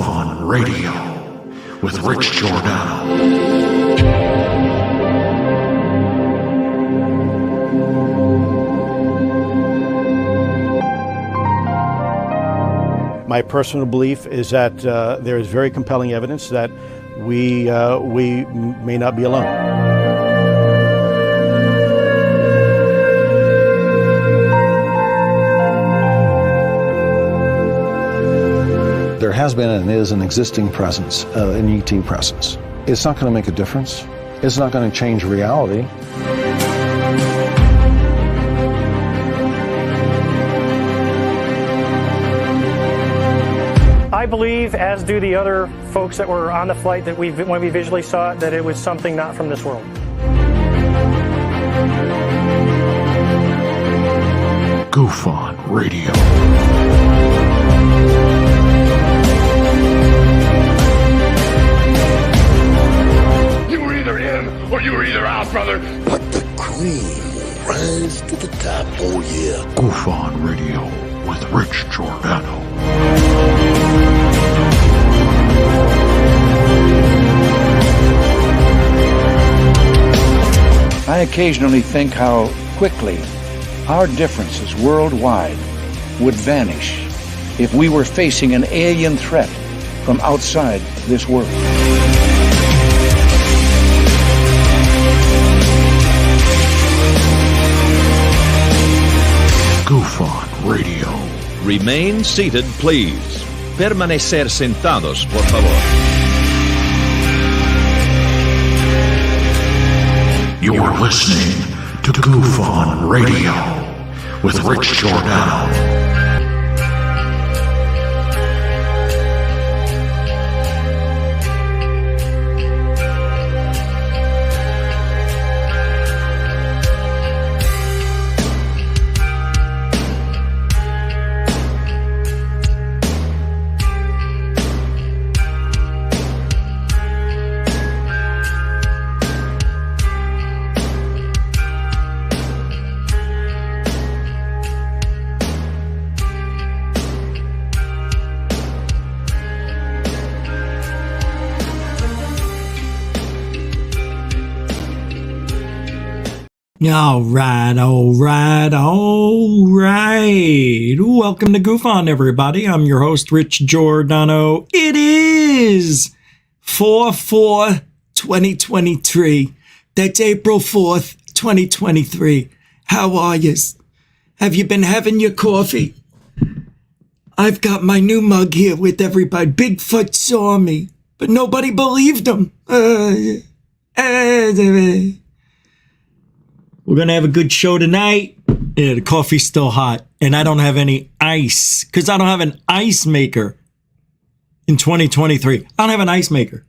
On Radio with Rich Giordano. My personal belief is that there is very compelling evidence that we may not be alone. There has been and is an existing presence, an ET presence. It's not going to make a difference. It's not going to change reality. I believe, as do the other folks that were on the flight, that when we visually saw it, that it was something not from this world. Goof On Radio. You were either in or you were either out, brother. But the cream will rise to the top, oh yeah. Goof On Radio with Rich Giordano. I occasionally think how quickly our differences worldwide would vanish if we were facing an alien threat from outside this world. Goof On Radio. Remain seated, please. Permanecer sentados, por favor. You're listening to Goof On Radio with Rich Giordano. All right. Welcome to Goof On, everybody. I'm your host, Rich Giordano. It is 4/4/2023. That's April 4th, 2023. How are you? Have you been having your coffee? I've got my new mug here with everybody. Bigfoot saw me, but nobody believed him. We're going to have a good show tonight. Yeah, the coffee's still hot. And I don't have any ice because I don't have an ice maker in 2023. I don't have an ice maker.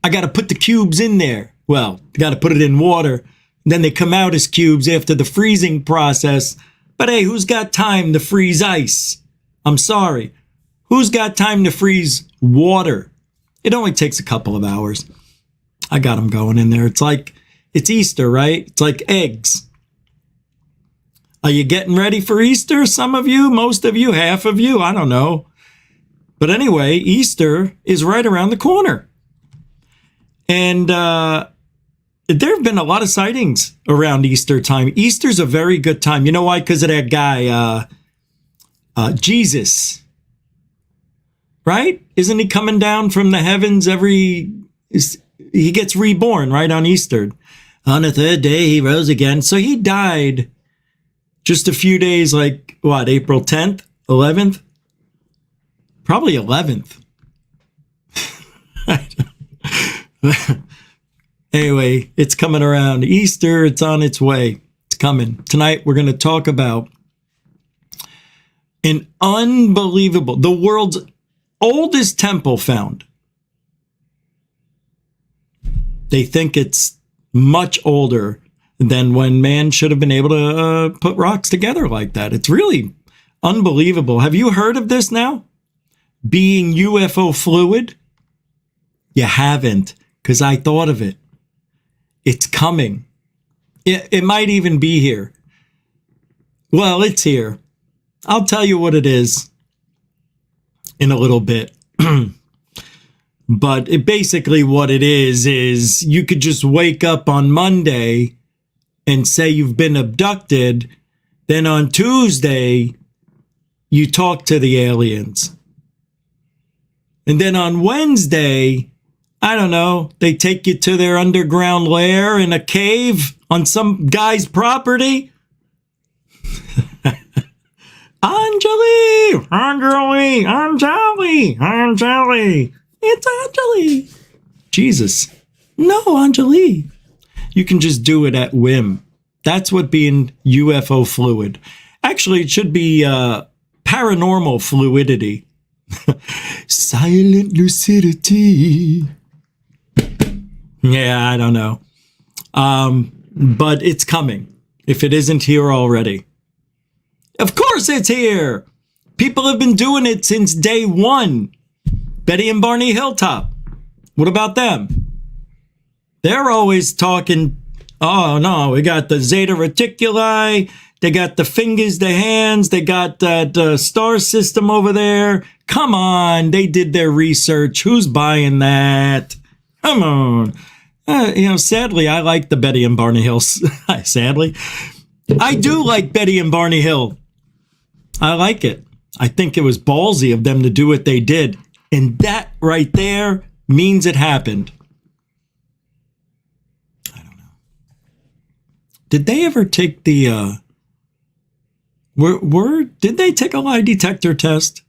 I got to put the cubes in there. Well, you got to put it in water. Then they come out as cubes after the freezing process. But hey, who's got time to freeze ice? I'm sorry. Who's got time to freeze water? It only takes a couple of hours. I got them going in there. It's Easter, right? It's like eggs. Are you getting ready for Easter? Some of you, most of you, half of you, I don't know. But anyway, Easter is right around the corner. And there have been a lot of sightings around Easter time. Easter's a very good time. You know why? Because of that guy, Jesus. Right? Isn't he coming down from the heavens he gets reborn, right, on Easter? On the third day, he rose again. So he died just a few days, April 10th, 11th? Probably 11th. Anyway, it's coming around. Easter, it's on its way. It's coming. Tonight, we're going to talk about the world's oldest temple found. They think it's much older than when man should have been able to put rocks together like that. It's really unbelievable. Have you heard of this now? Being UFO fluid? You haven't, because I thought of it. It's coming. It might even be here. Well, it's here. I'll tell you what it is in a little bit. But basically what it is you could just wake up on Monday and say you've been abducted. Then on Tuesday, you talk to the aliens. And then on Wednesday, I don't know, they take you to their underground lair in a cave on some guy's property. Anjali! It's Anjali. Jesus. No, Anjali. You can just do it at whim. That's what being UFO fluid. Actually, it should be paranormal fluidity. Silent lucidity. Yeah, I don't know. But it's coming. If it isn't here already. Of course it's here. People have been doing it since day one. Betty and Barney Hilltop. What about them? They're always talking, oh no, we got the Zeta Reticuli, they got the fingers, the hands, they got that star system over there. Come on, they did their research. Who's buying that? Come on. Sadly, I like the Betty and Barney Hill. Sadly. I do like Betty and Barney Hill. I like it. I think it was ballsy of them to do what they did. And that right there means it happened. I don't know. Did they ever take the did they take a lie detector test?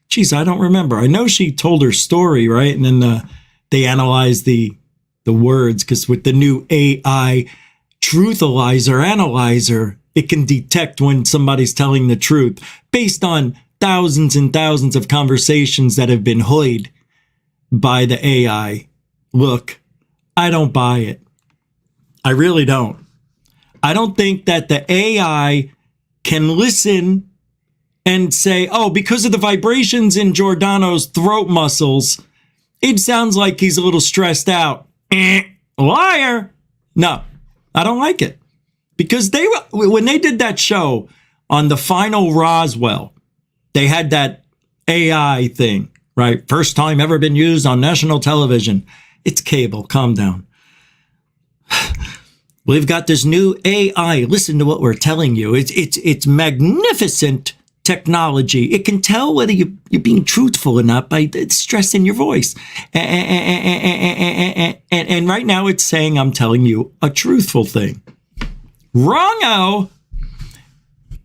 Jeez, I don't remember. I know she told her story, right? And then they analyzed the words, because with the new AI analyzer, it can detect when somebody's telling the truth based on thousands and thousands of conversations that have been heard by the AI. Look, I don't buy it. I really don't. I don't think that the AI can listen and say, oh, because of the vibrations in Giordano's throat muscles, it sounds like he's a little stressed out. Liar. No, I don't like it. Because when they did that show on the final Roswell, they had that AI thing, right? First time ever been used on national television. It's cable. Calm down. We've got this new AI. Listen to what we're telling you. It's magnificent technology. It can tell whether you're being truthful or not by the stress in your voice. And right now it's saying I'm telling you a truthful thing. Wrong-o!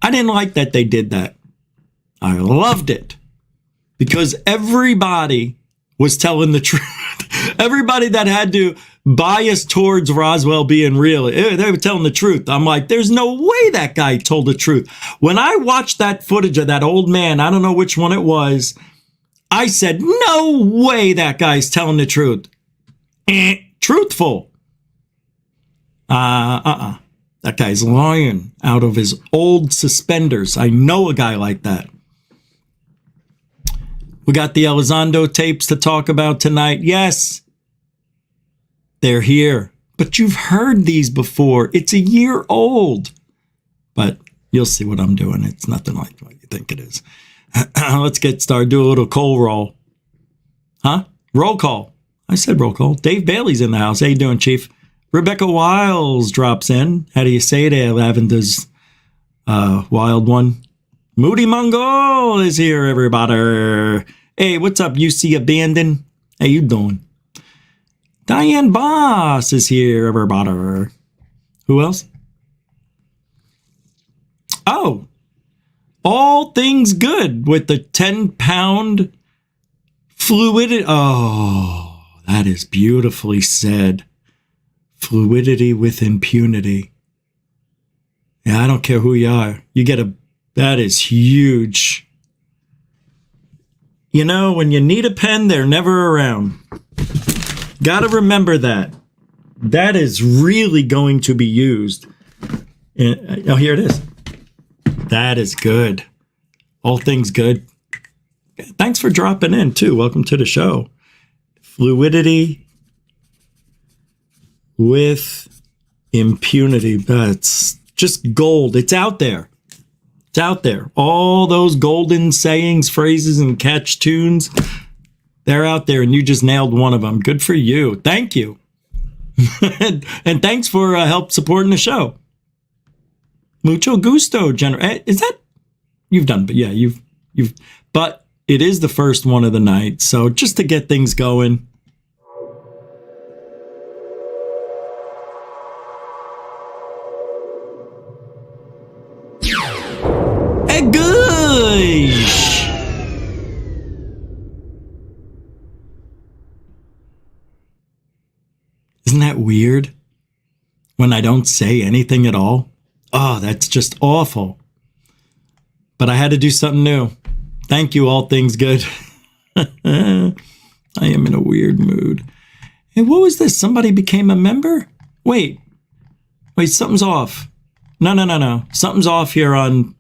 I didn't like that they did that. I loved it because everybody was telling the truth. Everybody that had to bias towards Roswell being real, they were telling the truth. I'm like, there's no way that guy told the truth. When I watched that footage of that old man, I don't know which one it was, I said, no way that guy's telling the truth. Truthful. That guy's lying out of his old suspenders. I know a guy like that. We got the Elizondo tapes to talk about tonight. Yes, they're here. But you've heard these before. It's a year old. But you'll see what I'm doing. It's nothing like what you think it is. Let's get started. Do a little call roll. Huh? Roll call. I said roll call. Dave Bailey's in the house. How you doing, Chief? Rebecca Wiles drops in. How do you say there, Lavender's wild one? Moody Mongol is here, everybody. Hey, what's up, UC Abandon? How you doing? Diane Boss is here, everybody. Who else? Oh, all things good with the 10-pound fluidity. Oh, that is beautifully said. Fluidity with impunity. Yeah, I don't care who you are. You get that is huge. You know, when you need a pen, they're never around. Got to remember that. That is really going to be used. Oh, here it is. That is good. All things good. Thanks for dropping in, too. Welcome to the show. Fluidity with impunity. That's just gold. It's out there. It's out there. All those golden sayings, phrases, and catch tunes. They're out there, and you just nailed one of them. Good for you. Thank you. and thanks for help supporting the show. Mucho gusto, General. Is that you've done? But yeah, you've. But it is the first one of the night, so just to get things going. Gosh. Isn't that weird? When I don't say anything at all? Oh, that's just awful. But I had to do something new. Thank you, all things good. I am in a weird mood. Hey, what was this? Somebody became a member? Wait, something's off. No. Something's off here on...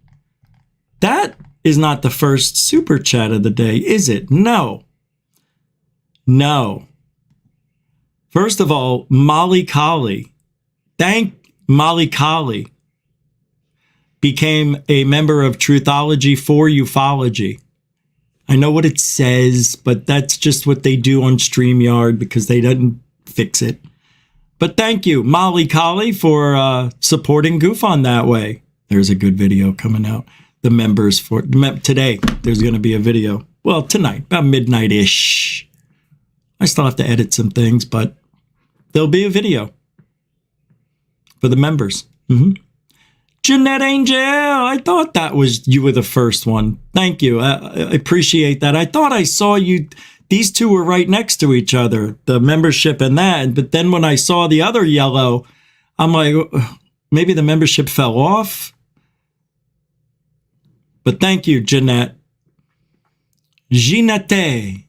That is not the first super chat of the day, is it? No. First of all, Molly Colley. Thank Molly Colley. Became a member of Truthology for UFOlogy. I know what it says, but that's just what they do on StreamYard because they didn't fix it. But thank you, Molly Colley, for supporting Goof on that way. There's a good video coming out. The members for today. There's going to be a video. Well, tonight, about midnight-ish. I still have to edit some things, but there'll be a video for the members. Jeanette Angel, I thought that was you were the first one. Thank you. I appreciate that. I thought I saw you. These two were right next to each other, the membership and that. But then when I saw the other yellow, I'm like, maybe the membership fell off. But thank you, Jeanette. Ginate.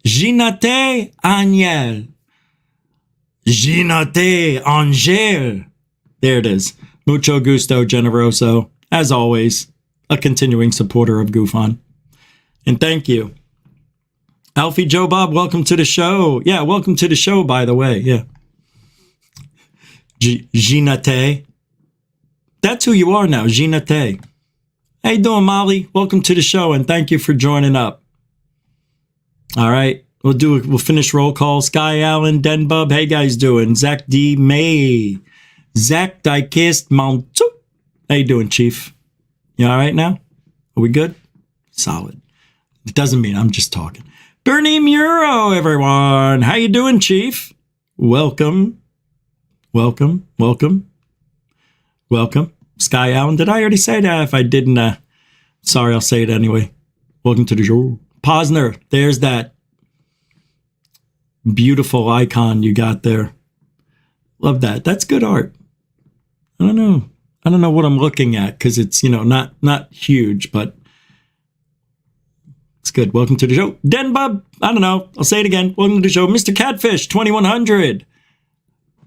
Ginate Angel. Ginate Angel. There it is. Mucho gusto, generoso. As always, a continuing supporter of Goof On. And thank you. Alfie Joe Bob, welcome to the show. Yeah, welcome to the show, by the way. Yeah. Ginate. That's who you are now, Ginate. How you doing, Molly? Welcome to the show, and thank you for joining up. All right, we'll finish roll call. Sky Allen, Den Bub, how you guys doing? Zach D. May, Zach Diecast Mount. How you doing, Chief? You all right now? Are we good? Solid. It doesn't mean I'm just talking. Bernie Muro, everyone. How you doing, Chief? Welcome. Sky Allen, did I already say that? If I didn't, sorry, I'll say it anyway. Welcome to the show. Posner, there's that beautiful icon you got there. Love that. That's good art. I don't know what I'm looking at because it's, not huge, but it's good. Welcome to the show. Den Bub, I don't know. I'll say it again. Welcome to the show. Mr. Catfish, 2100.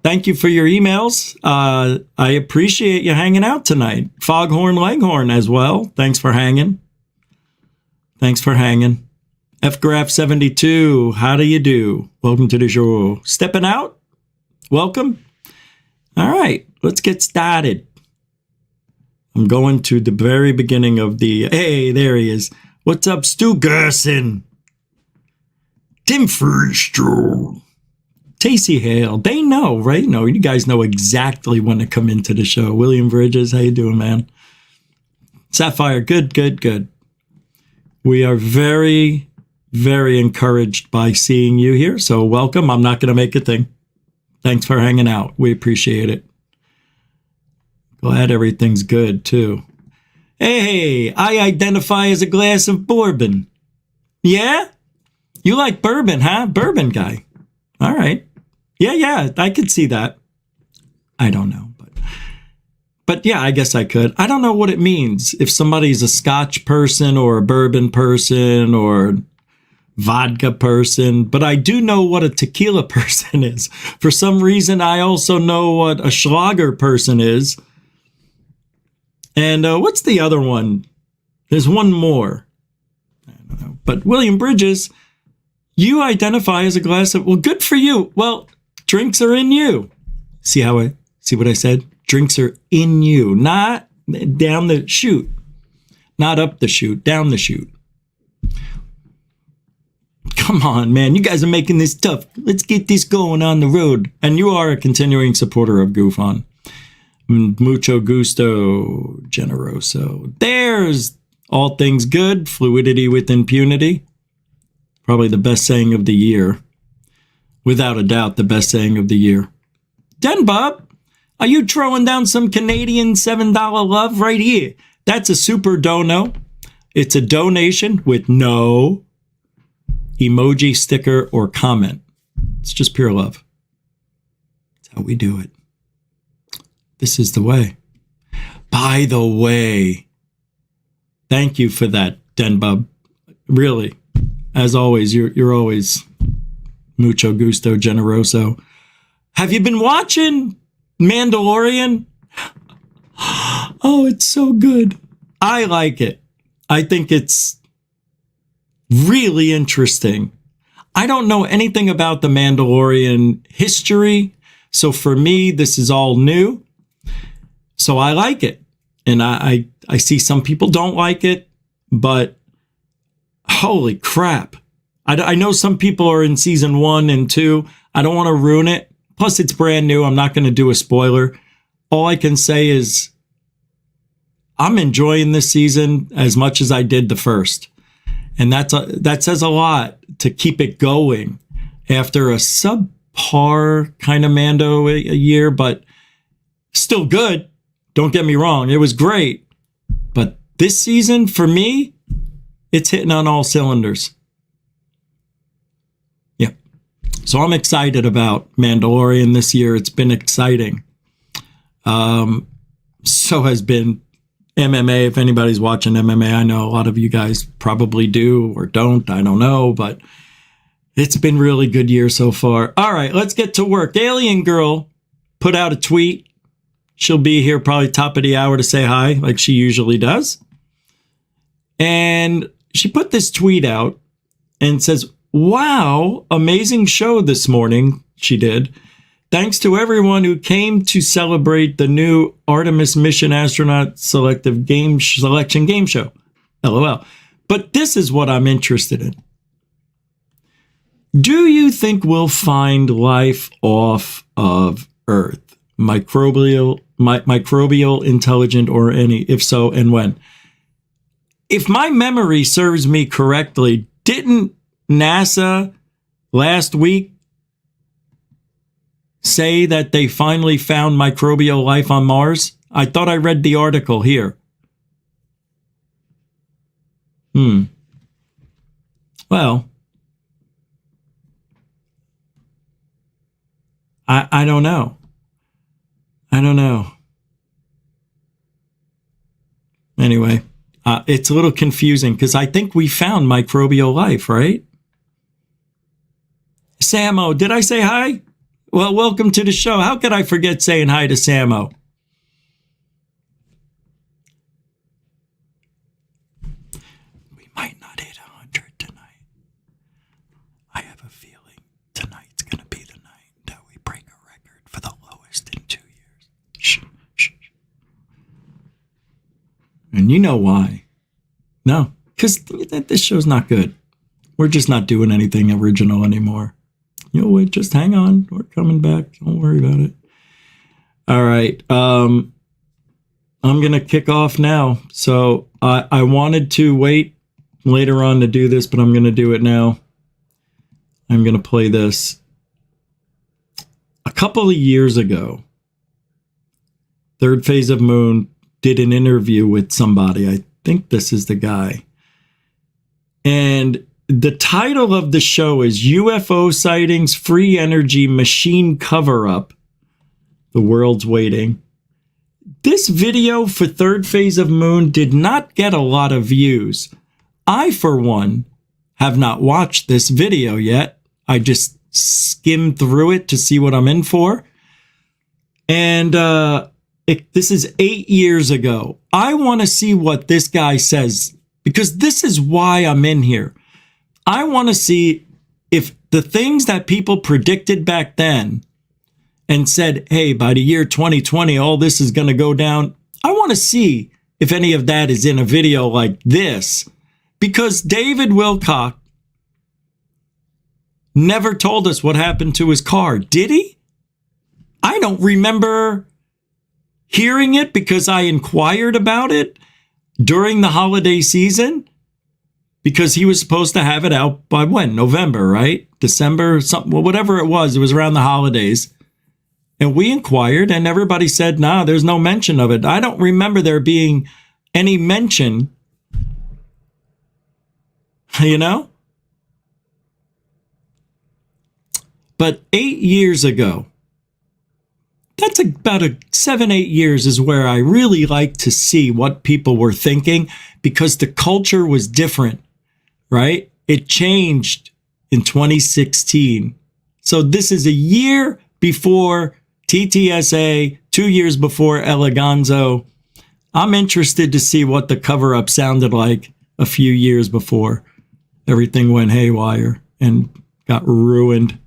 Thank you for your emails. I appreciate you hanging out tonight. Foghorn Leghorn as well. Thanks for hanging. FGraph72, how do you do? Welcome to the show. Stepping out? Welcome. All right, let's get started. I'm going to the very beginning of the... Hey, there he is. What's up, Stu Gerson? Tim Freestone. Tacey Hale, they know, right? No, you guys know exactly when to come into the show. William Bridges, how you doing, man? Sapphire, good. We are very, very encouraged by seeing you here, so welcome. I'm not going to make a thing. Thanks for hanging out. We appreciate it. Glad everything's good, too. Hey, I identify as a glass of bourbon. Yeah? You like bourbon, huh? Bourbon guy. All right. Yeah, I could see that. I don't know, but yeah, I guess I could. I don't know what it means if somebody's a Scotch person or a bourbon person or vodka person, but I do know what a tequila person is. For some reason, I also know what a Schlager person is. And what's the other one? There's one more. I don't know. But William Bridges, you identify as a glass of... Well, good for you. Well, drinks are in you. See what I said? Drinks are in you, not down the chute. Not up the chute, down the chute. Come on, man. You guys are making this tough. Let's get this going on the road. And you are a continuing supporter of Goof On. Mucho gusto, generoso. There's all things good. Fluidity with impunity. Probably the best saying of the year. Without a doubt, the best saying of the year. Den Bob, are you throwing down some Canadian $7 love right here? That's a super dono. It's a donation with no emoji, sticker, or comment. It's just pure love. That's how we do it. This is the way. By the way, thank you for that, Den Bub. Really, as always, you're always mucho gusto, generoso. Have you been watching Mandalorian? Oh, it's so good. I like it. I think it's really interesting. I don't know anything about the Mandalorian history, so for me, this is all new. So I like it. And I see some people don't like it, but holy crap. I know some people are in season 1 and 2. I don't want to ruin it. Plus, it's brand new. I'm not going to do a spoiler. All I can say is I'm enjoying this season as much as I did the first. And that says a lot to keep it going after a subpar kind of Mando a year, but still good. Don't get me wrong. It was great. But this season, for me, it's hitting on all cylinders. Yeah. So I'm excited about Mandalorian this year. It's been exciting. So has been MMA. If anybody's watching MMA, I know a lot of you guys probably do or don't. I don't know, but it's been really good year so far. All right, let's get to work. Alien Girl put out a tweet. She'll be here probably top of the hour to say hi, like she usually does. And she put this tweet out and says, wow, amazing show this morning. She did. Thanks to everyone who came to celebrate the new Artemis mission astronaut selection game show. LOL. But this is what I'm interested in. Do you think we'll find life off of Earth? Microbial, intelligent, or any? If so, and when? If my memory serves me correctly, didn't NASA last week say that they finally found microbial life on Mars? I thought I read the article here. Well, I don't know. I don't know. Anyway, it's a little confusing because I think we found microbial life, right? Samo, did I say hi? Well, welcome to the show. How could I forget saying hi to Samo? We might not hit 100 tonight. I have a feeling tonight's going to be the night that we break a record for the lowest in 2 years. Shh, shh. And you know why. No, because this show's not good. We're just not doing anything original anymore. You'll wait, just hang on. We're coming back. Don't worry about it. All right. I'm going to kick off now. So I wanted to wait later on to do this, but I'm going to do it now. I'm going to play this. A couple of years ago, Third Phase of Moon did an interview with somebody. I think this is the guy. And the title of the show is UFO Sightings, Free Energy Machine Cover-Up. The World's Waiting. This video for Third Phase of Moon did not get a lot of views. I, for one, have not watched this video yet. I just skimmed through it to see what I'm in for. And this is 8 years ago. I want to see what this guy says, because this is why I'm in here. I want to see if the things that people predicted back then and said, hey, by the year 2020, all this is going to go down. I want to see if any of that is in a video like this, because David Wilcock never told us what happened to his car. Did he? I don't remember hearing it because I inquired about it during the holiday season, because he was supposed to have it out by when? November, right? December, something, well, whatever it was around the holidays. And we inquired and everybody said, nah, there's no mention of it. I don't remember there being any mention, you know? But 8 years ago, that's about 7-8 years is where I really like to see what people were thinking, because the culture was different, right? It changed in 2016. So this is a year before TTSA, 2 years before Elizondo. I'm interested to see what the cover-up sounded like a few years before everything went haywire and got ruined.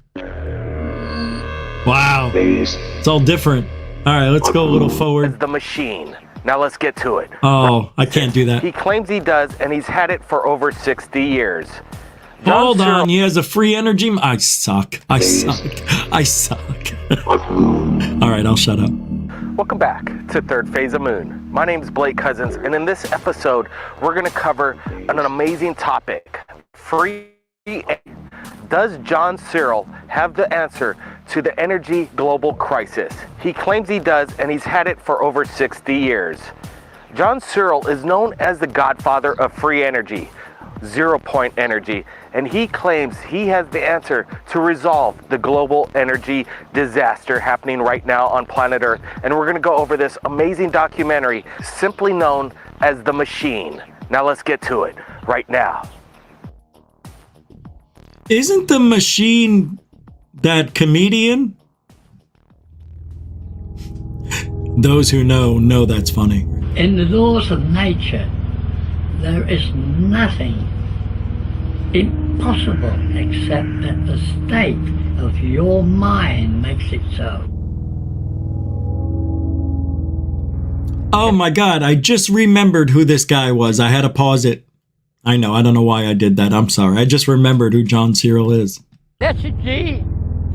Wow. It's all different. All right, let's go a little forward. The machine. Now let's get to it. Oh, I can't do that. He claims he does, and he's had it for over 60 years. Hold on, he has a free energy. I suck. I suck. All right, I'll shut up. Welcome back to Third Phase of Moon. My name's Blake Cousins, and in this episode, we're going to cover an amazing topic. Does John Searle have the answer to the energy global crisis? He claims he does, and he's had it for over 60 years. John Searle is known as the godfather of free energy, zero-point energy, and he claims he has the answer to resolve the global energy disaster happening right now on planet Earth. And we're going to go over this amazing documentary simply known as The Machine. Now let's get to it right now. Isn't The Machine that comedian? Those who know that's funny. In the laws of nature, there is nothing impossible except that the state of your mind makes it so. Oh my God, I just remembered who this guy was. I had to pause it. I don't know why I did that. I'm sorry. I just remembered who John Searle is. Energy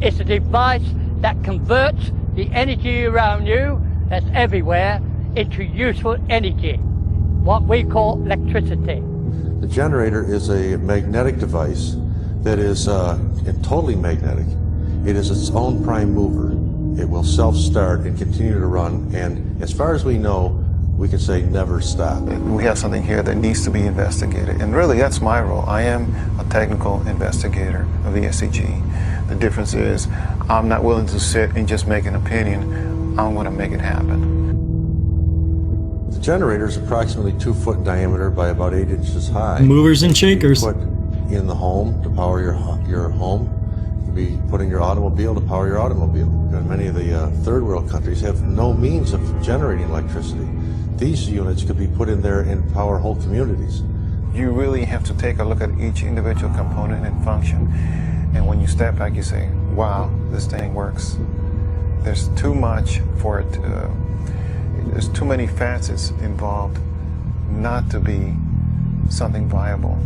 is a device that converts the energy around you, that's everywhere, into useful energy, what we call electricity. The generator is a magnetic device that is totally magnetic. It is its own prime mover. It will self-start and continue to run, and as far as we know, we can say never stop. We have something here that needs to be investigated, and really that's my role. I am a technical investigator of the SCG. The difference is I'm not willing to sit and just make an opinion. I'm going to make it happen. The generator is approximately 2 foot in diameter by about 8 inches high. Movers and shakers. Put in the home to power your home. You can be putting your automobile to power your automobile. And many of the third world countries have no means of generating electricity. These units could be put in there and power whole communities. You really have to take a look at each individual component and function. And when you step back, you say, wow, this thing works. There's too much for it to, there's too many facets involved not to be something viable.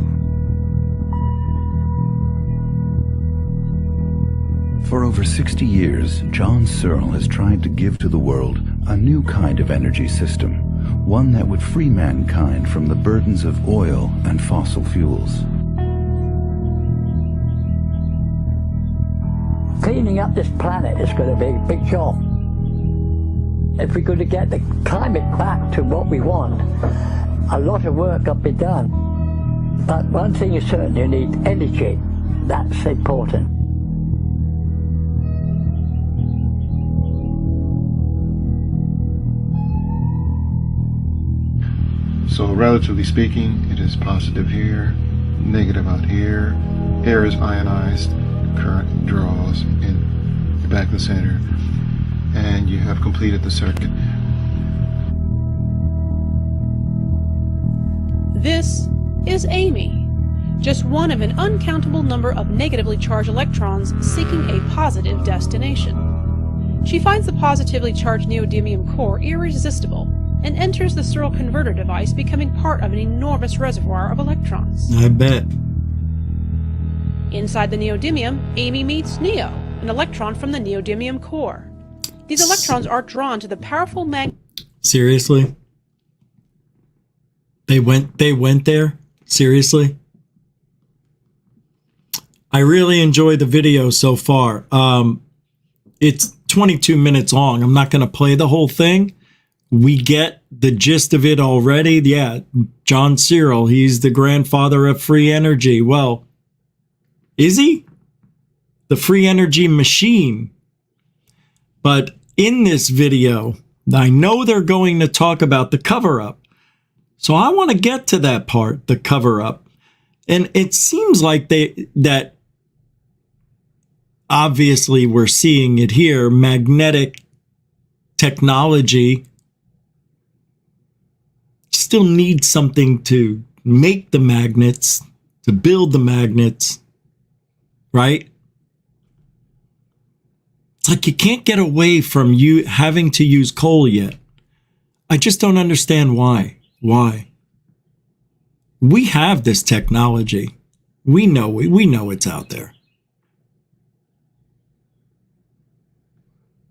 For over 60 years, John Searle has tried to give to the world a new kind of energy system, one that would free mankind from the burdens of oil and fossil fuels. Cleaning up this planet is going to be a big job. If we're going to get the climate back to what we want, a lot of work got to be done. But one thing is certain, you need energy. That's important. So relatively speaking, it is positive here, negative out here. Air is ionized, current draws in the back of the center, and you have completed the circuit. This is Amy, just one of an uncountable number of negatively charged electrons seeking a positive destination. She finds the positively charged neodymium core irresistible and enters the Searle converter device, becoming part of an enormous reservoir of electrons. I bet. Inside the neodymium, Amy meets Neo, an electron from the neodymium core. These electrons are drawn to the powerful Seriously? They went there? Seriously? I really enjoy the video so far. It's 22 minutes long. I'm not going to play the whole thing. We get the gist of it already. Yeah, John Searle, he's the grandfather of free energy. Well, is he? The free energy machine. But in this video, I know they're going to talk about the cover-up. So I want to get to that part, the cover-up. And it seems like that obviously we're seeing it here, magnetic technology still needs something to make the magnets, to build the magnets, right? It's like you can't get away from you having to use coal yet. I just don't understand why. Why? We have this technology. We know it's out there.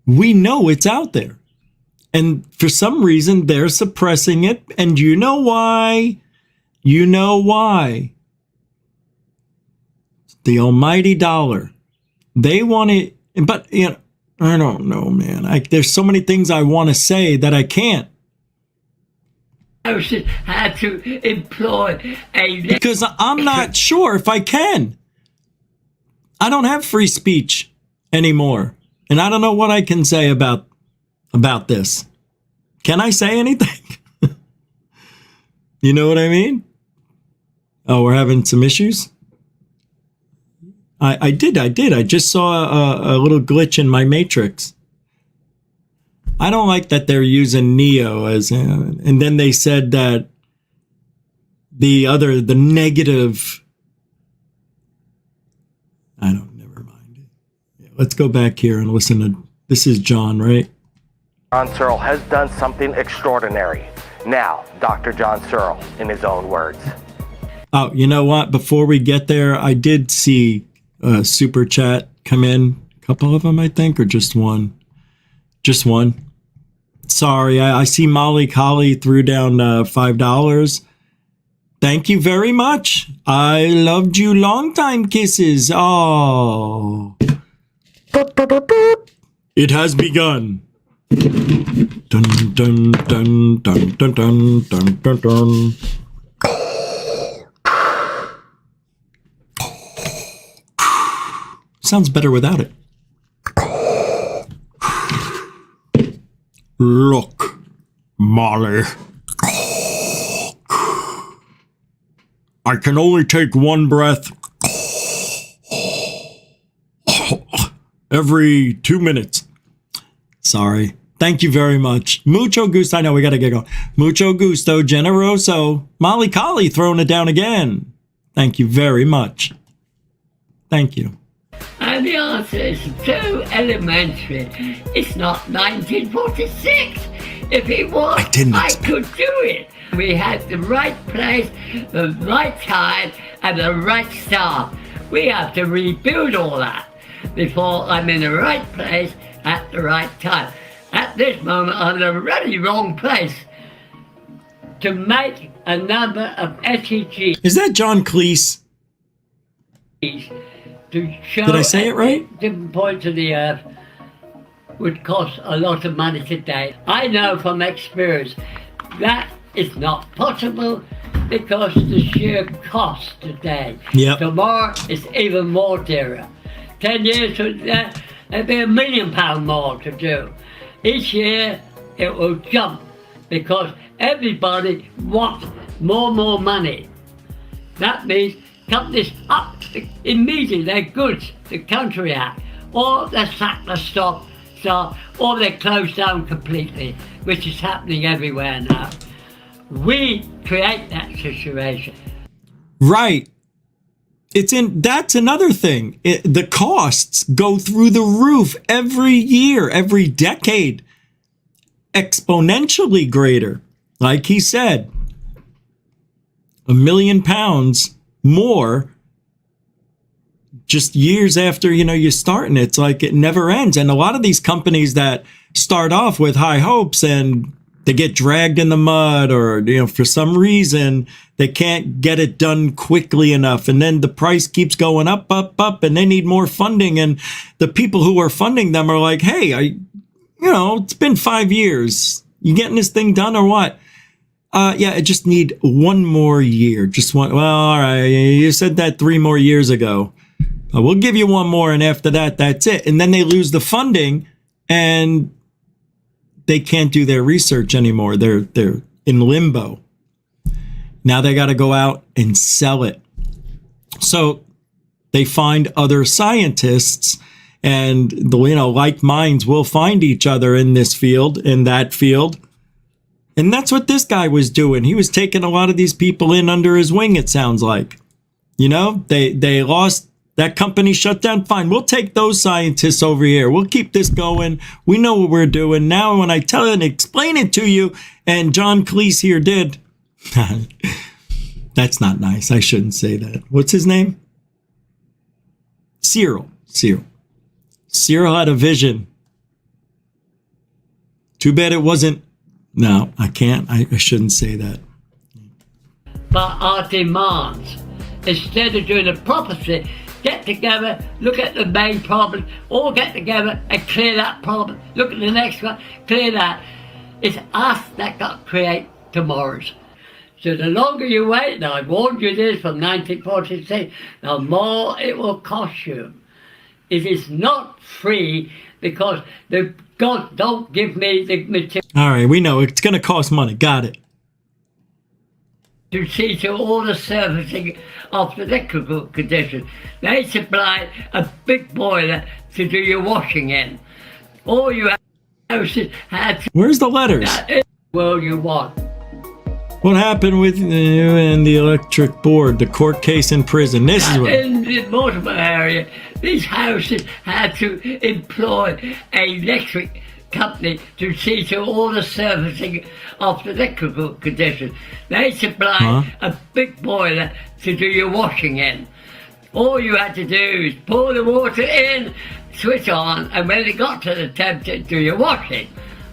We know it's out there. And for some reason, they're suppressing it. And you know why? You know why? The almighty dollar. They want it, but you know, I don't know, man. There's so many things I want to say that I can't. I should have to employ because I'm not sure if I can. I don't have free speech anymore. And I don't know what I can say about this. Can I say anything? You know what I mean? Oh, we're having some issues? I did. I just saw a little glitch in my matrix. I don't like that they're using Neo as, and then they said that the negative, never mind. Let's go back here and listen to, this is John, right? John Searle has done something extraordinary. Now, Dr. John Searle, in his own words. Oh, you know what? Before we get there, I did see a super chat come in. A couple of them, I think, or just one? Just one. Sorry, I see Molly Colley threw down $5. Thank you very much. I loved you. Long time kisses. Oh. It has begun. Dun dun dun dun dun dun dun dun dun. Sounds better without it. Look, Molly. I can only take one breath every 2 minutes. Sorry. Thank you very much. Mucho gusto. I know we got to get going. Mucho gusto, generoso. Molly Colley throwing it down again. Thank you very much. Thank you. And the answer is too elementary. It's not 1946. If it was, I could do it. We had the right place, the right time, and the right staff. We have to rebuild all that before I'm in the right place at the right time. At this moment, I'm in the really wrong place to make a number of SEGs. Is that John Cleese? To show Did I say it right? Different points of the earth would cost a lot of money today. I know from experience that is not possible because the sheer cost today. Yep. Tomorrow it's even more dearer. 10 years from now, it'll be £1 million more to do. Each year it will jump because everybody wants more money. That means companies up immediately their goods to counteract, or they sack the stock, or they close down completely, which is happening everywhere now. We create that situation. Right. That's another thing. The costs go through the roof every year, every decade, exponentially greater. Like he said, £1 million more just years after, you're starting. It's like it never ends. And a lot of these companies that start off with high hopes and they get dragged in the mud, or, for some reason they can't get it done quickly enough. And then the price keeps going up, and they need more funding. And the people who are funding them are like, hey, it's been 5 years. You getting this thing done or what? Yeah, I just need one more year. Just one. Well, all right. You said that 3 more years ago. We'll give you one more. And after that, that's it. And then they lose the funding and they can't do their research anymore. They're in limbo. Now they got to go out and sell it. So they find other scientists, and like minds will find each other in this field, in that field. And that's what this guy was doing. He was taking a lot of these people in under his wing, it sounds like. They lost. That company shut down. Fine, we'll take those scientists over here. We'll keep this going. We know what we're doing. Now when I tell it and explain it to you, and John Cleese here did. That's not nice. I shouldn't say that. What's his name? Cyril. Cyril had a vision. Too bad it wasn't. No, I can't. I shouldn't say that. But our demands, instead of doing the proper thing, get together, look at the main problem, all get together and clear that problem. Look at the next one, clear that. It's us that got to create tomorrow's. So the longer you wait, and I warned you this from 1946, the more it will cost you. It is not free because the God don't give me the material. All right, we know it's going to cost money. Got it. To see to all the servicing of the electrical conditions. They supply a big boiler to do your washing in. All you houses had to... Where's the letters? That is the world you want. What happened with you and the electric board, the court case in prison? This is what... In the Mortimer area, these houses had to employ an electric company to see to all the servicing of the electrical conditions. They supply a big boiler to do your washing in. All you had to do is pour the water in, switch on, and when it got to the temperature, do your washing.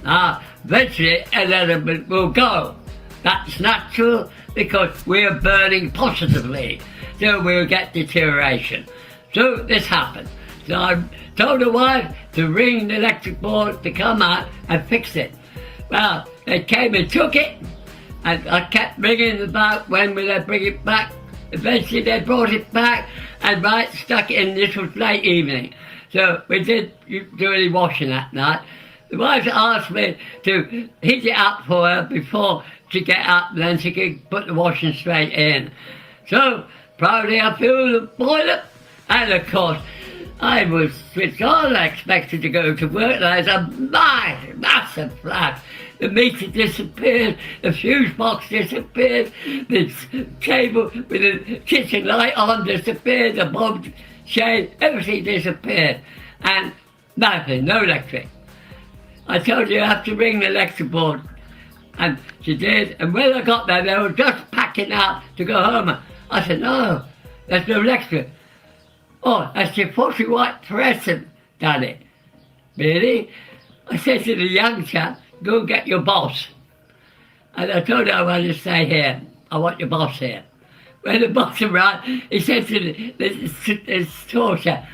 Eventually, an element will go. That's natural because we're burning positively, so we'll get deterioration. So this happened. So I told the wife to ring the electric board to come out and fix it. Well, they came and took it, and I kept ringing about when will they bring it back. Eventually they brought it back and stuck it in. This was late evening. So we did do any washing that night. The wife asked me to heat it up for her before she get up, and then she could put the washing straight in. So proudly I filled the boiler, and of course I was switched on. I expected to go to work, and there's a massive flash. The meter disappeared, the fuse box disappeared, the cable with the kitchen light on disappeared, the bulb shade, everything disappeared, and nothing, no electric. I told you I have to ring the electric board, and she did, and when I got there, they were just packing out to go home. I said, no, there's no electric. Oh, that's your 40 watt person done it. Really? I said to the young chap, go get your boss. And I told her I want to stay here. I want your boss here. When the boss arrived, he said to the store chap,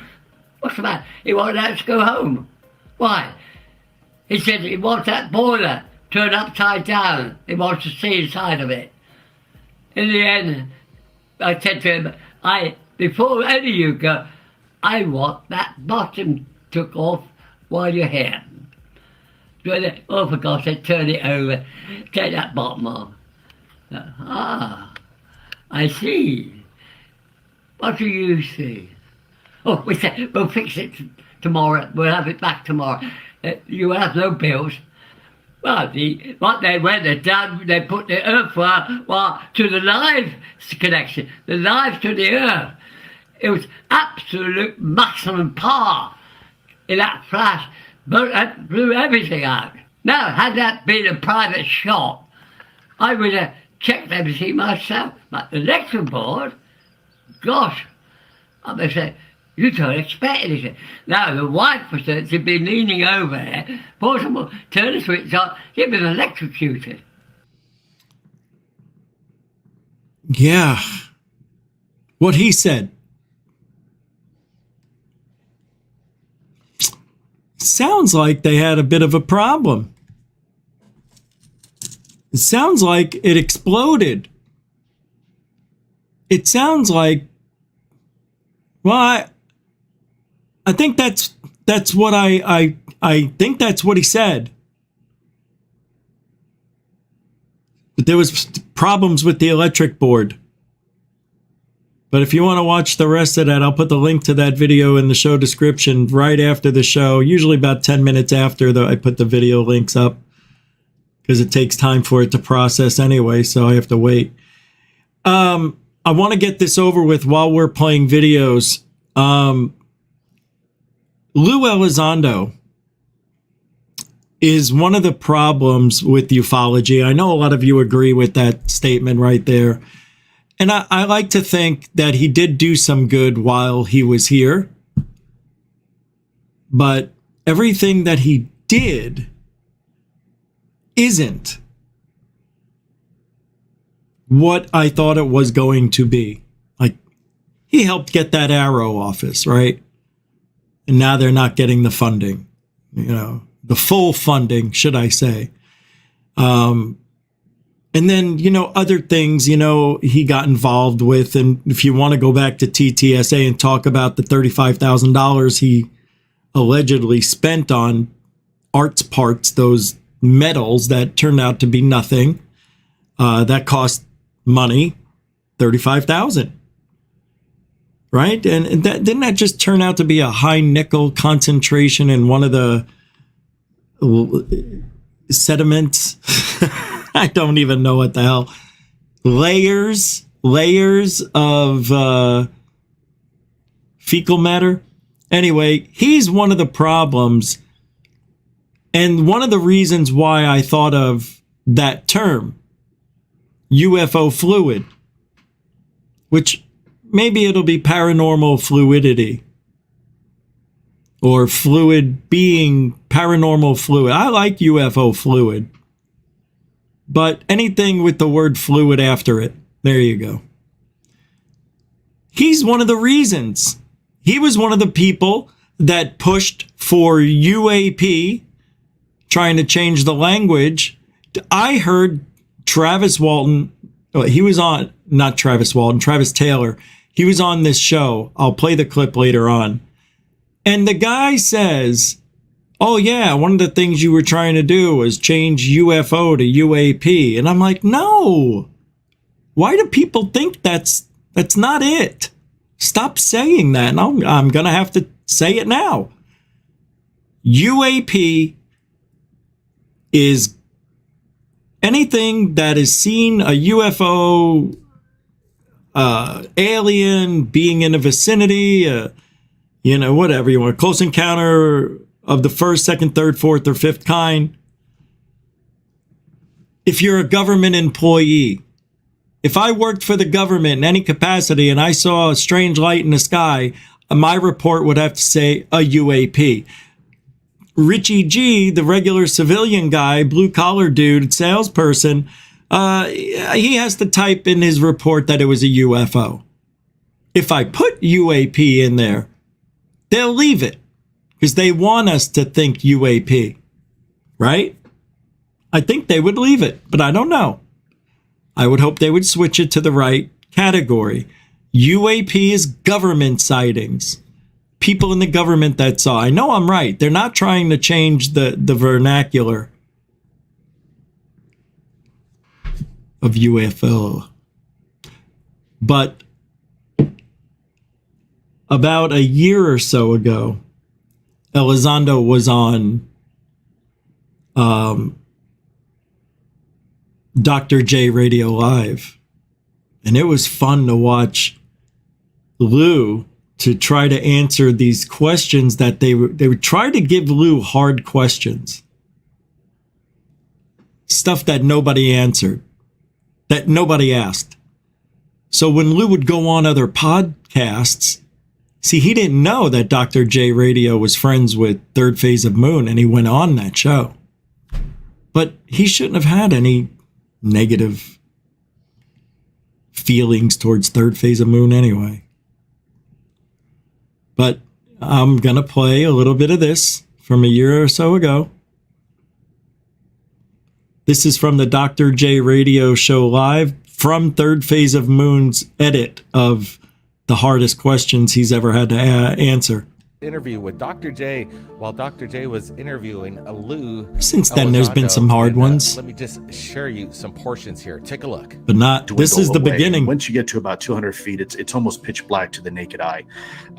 what's the matter? He wanted us to go home. Why? He said he wants that boiler turned upside down. He wants to see inside of it. In the end, I said to him, before any of you go, I want that bottom took off while you're here. So oh, for God's sake, turn it over, take that bottom off. I see. What do you see? Oh, we said, we'll fix it tomorrow. We'll have it back tomorrow. You will have no bills. Well, what they went and done, they put the earth wire to the live connection, the live to the earth. It was absolute maximum power in that flash, but that blew everything out. Now, had that been a private shop, I would have checked everything myself. But the electric board, gosh, I must say, You don't expect anything. Now, the wife was to be leaning over there, possible, turn the switch on, she'd been electrocuted. Yeah. What he said. Sounds like they had a bit of a problem. It sounds like it exploded. It sounds like, well, I think that's what I think that's what he said. But there was problems with the electric board. But if you want to watch the rest of that, I'll put the link to that video in the show description right after the show, usually about 10 minutes after I put the video links up, because it takes time for it to process anyway, so I have to wait. I want to get this over with while we're playing videos. Lou Elizondo is one of the problems with ufology. I know a lot of you agree with that statement right there. And I like to think that he did do some good while he was here. But everything that he did isn't what I thought it was going to be. Like, he helped get that Arrow office, right? And now they're not getting the funding, the full funding, should I say. And then, other things, he got involved with. And if you want to go back to TTSA and talk about the $35,000 he allegedly spent on arts parts, those medals that turned out to be nothing, that cost money, $35,000. Right? And didn't that just turn out to be a high nickel concentration in one of the sediments? I don't even know what the hell. Layers of fecal matter. Anyway, he's one of the problems. And one of the reasons why I thought of that term, UFO fluid, which maybe it'll be paranormal fluidity, or fluid being paranormal fluid. I like UFO fluid. But anything with the word fluid after it, there you go. He's one of the reasons. He was one of the people that pushed for UAP, trying to change the language. I heard Travis Taylor. He was on this show. I'll play the clip later on. And the guy says, oh yeah, one of the things you were trying to do was change UFO to UAP. And I'm like, no. Why do people think that's not it? Stop saying that. And I'm going to have to say it now. UAP is anything that is seen, a UFO, alien being in a vicinity, whatever you want, close encounter of the first, second, third, fourth, or fifth kind. If you're a government employee, if I worked for the government in any capacity and I saw a strange light in the sky, my report would have to say a UAP. Richie G, the regular civilian guy, blue collar dude, salesperson, he has to type in his report that it was a UFO. If I put UAP in there, they'll leave it because they want us to think UAP, right? I think they would leave it, but I don't know. I would hope they would switch it to the right category. UAP is government sightings. People in the government that saw. I know I'm right. They're not trying to change the vernacular of UFO. But about a year or so ago, Elizondo was on Dr. J Radio Live. And it was fun to watch Lou to try to answer these questions that they would try to give Lou hard questions. Stuff that nobody answered, that nobody asked. So when Lou would go on other podcasts See, he didn't know that Dr. J Radio was friends with Third Phase of Moon, and he went on that show. But he shouldn't have had any negative feelings towards Third Phase of Moon anyway. But I'm going to play a little bit of this from a year or so ago. This is from the Dr. J Radio show live from Third Phase of Moon's edit of the hardest questions he's ever had to answer. Interview with Dr. J while Dr. J was interviewing Lou. Since then, there's been some hard ones. Let me just share you some portions here. Take a look. But not, this is the beginning. Once you get to about 200 feet, it's almost pitch black to the naked eye.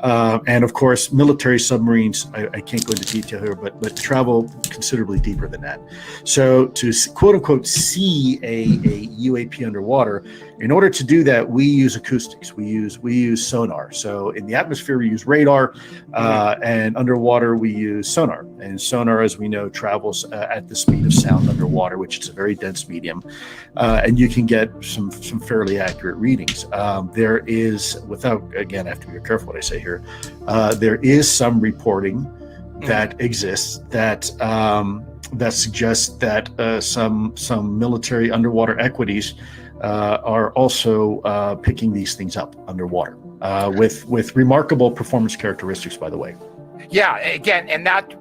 And of course, military submarines, I can't go into detail here, but travel considerably deeper than that. So to quote unquote see a UAP underwater, in order to do that, we use acoustics. We use sonar. So in the atmosphere, we use radar, and underwater we use sonar. And sonar, as we know, travels at the speed of sound underwater, which is a very dense medium, and you can get some fairly accurate readings. There is, again, I have to be careful what I say here. There is some reporting that exists that suggests that some military underwater equities are also picking these things up underwater with remarkable performance characteristics, by the way. Yeah, again, and that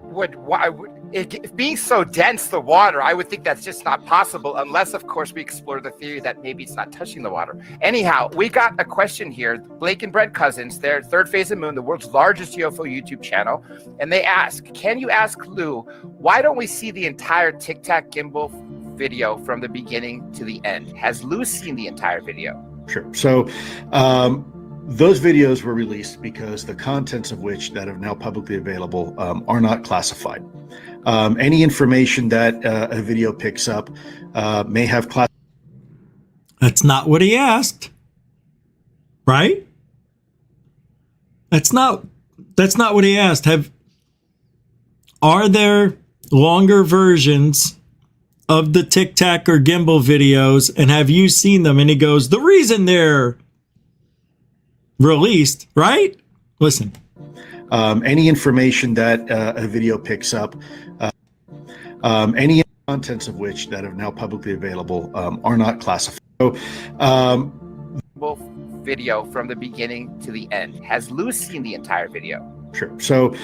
being so dense, the water, I would think that's just not possible unless, of course, we explore the theory that maybe it's not touching the water. Anyhow, we got a question here. Blake and Brent Cousins, they're Third Phase of Moon, the world's largest UFO YouTube channel, and they ask, can you ask Lou, why don't we see the entire Tic Tac gimbal video from the beginning to the end? Has Lou seen the entire video? Sure. So those videos were released because the contents of which that are now publicly available are not classified. Any information that a video picks up may have class. That's not what he asked, right? That's not what he asked. Are there longer versions of the Tic Tac or gimbal videos, and have you seen them? And he goes, the reason they're released, right? Listen. Any information that a video picks up, any contents of which that are now publicly available are not classified. So, video from the beginning to the end. Has Lou seen the entire video? Sure. So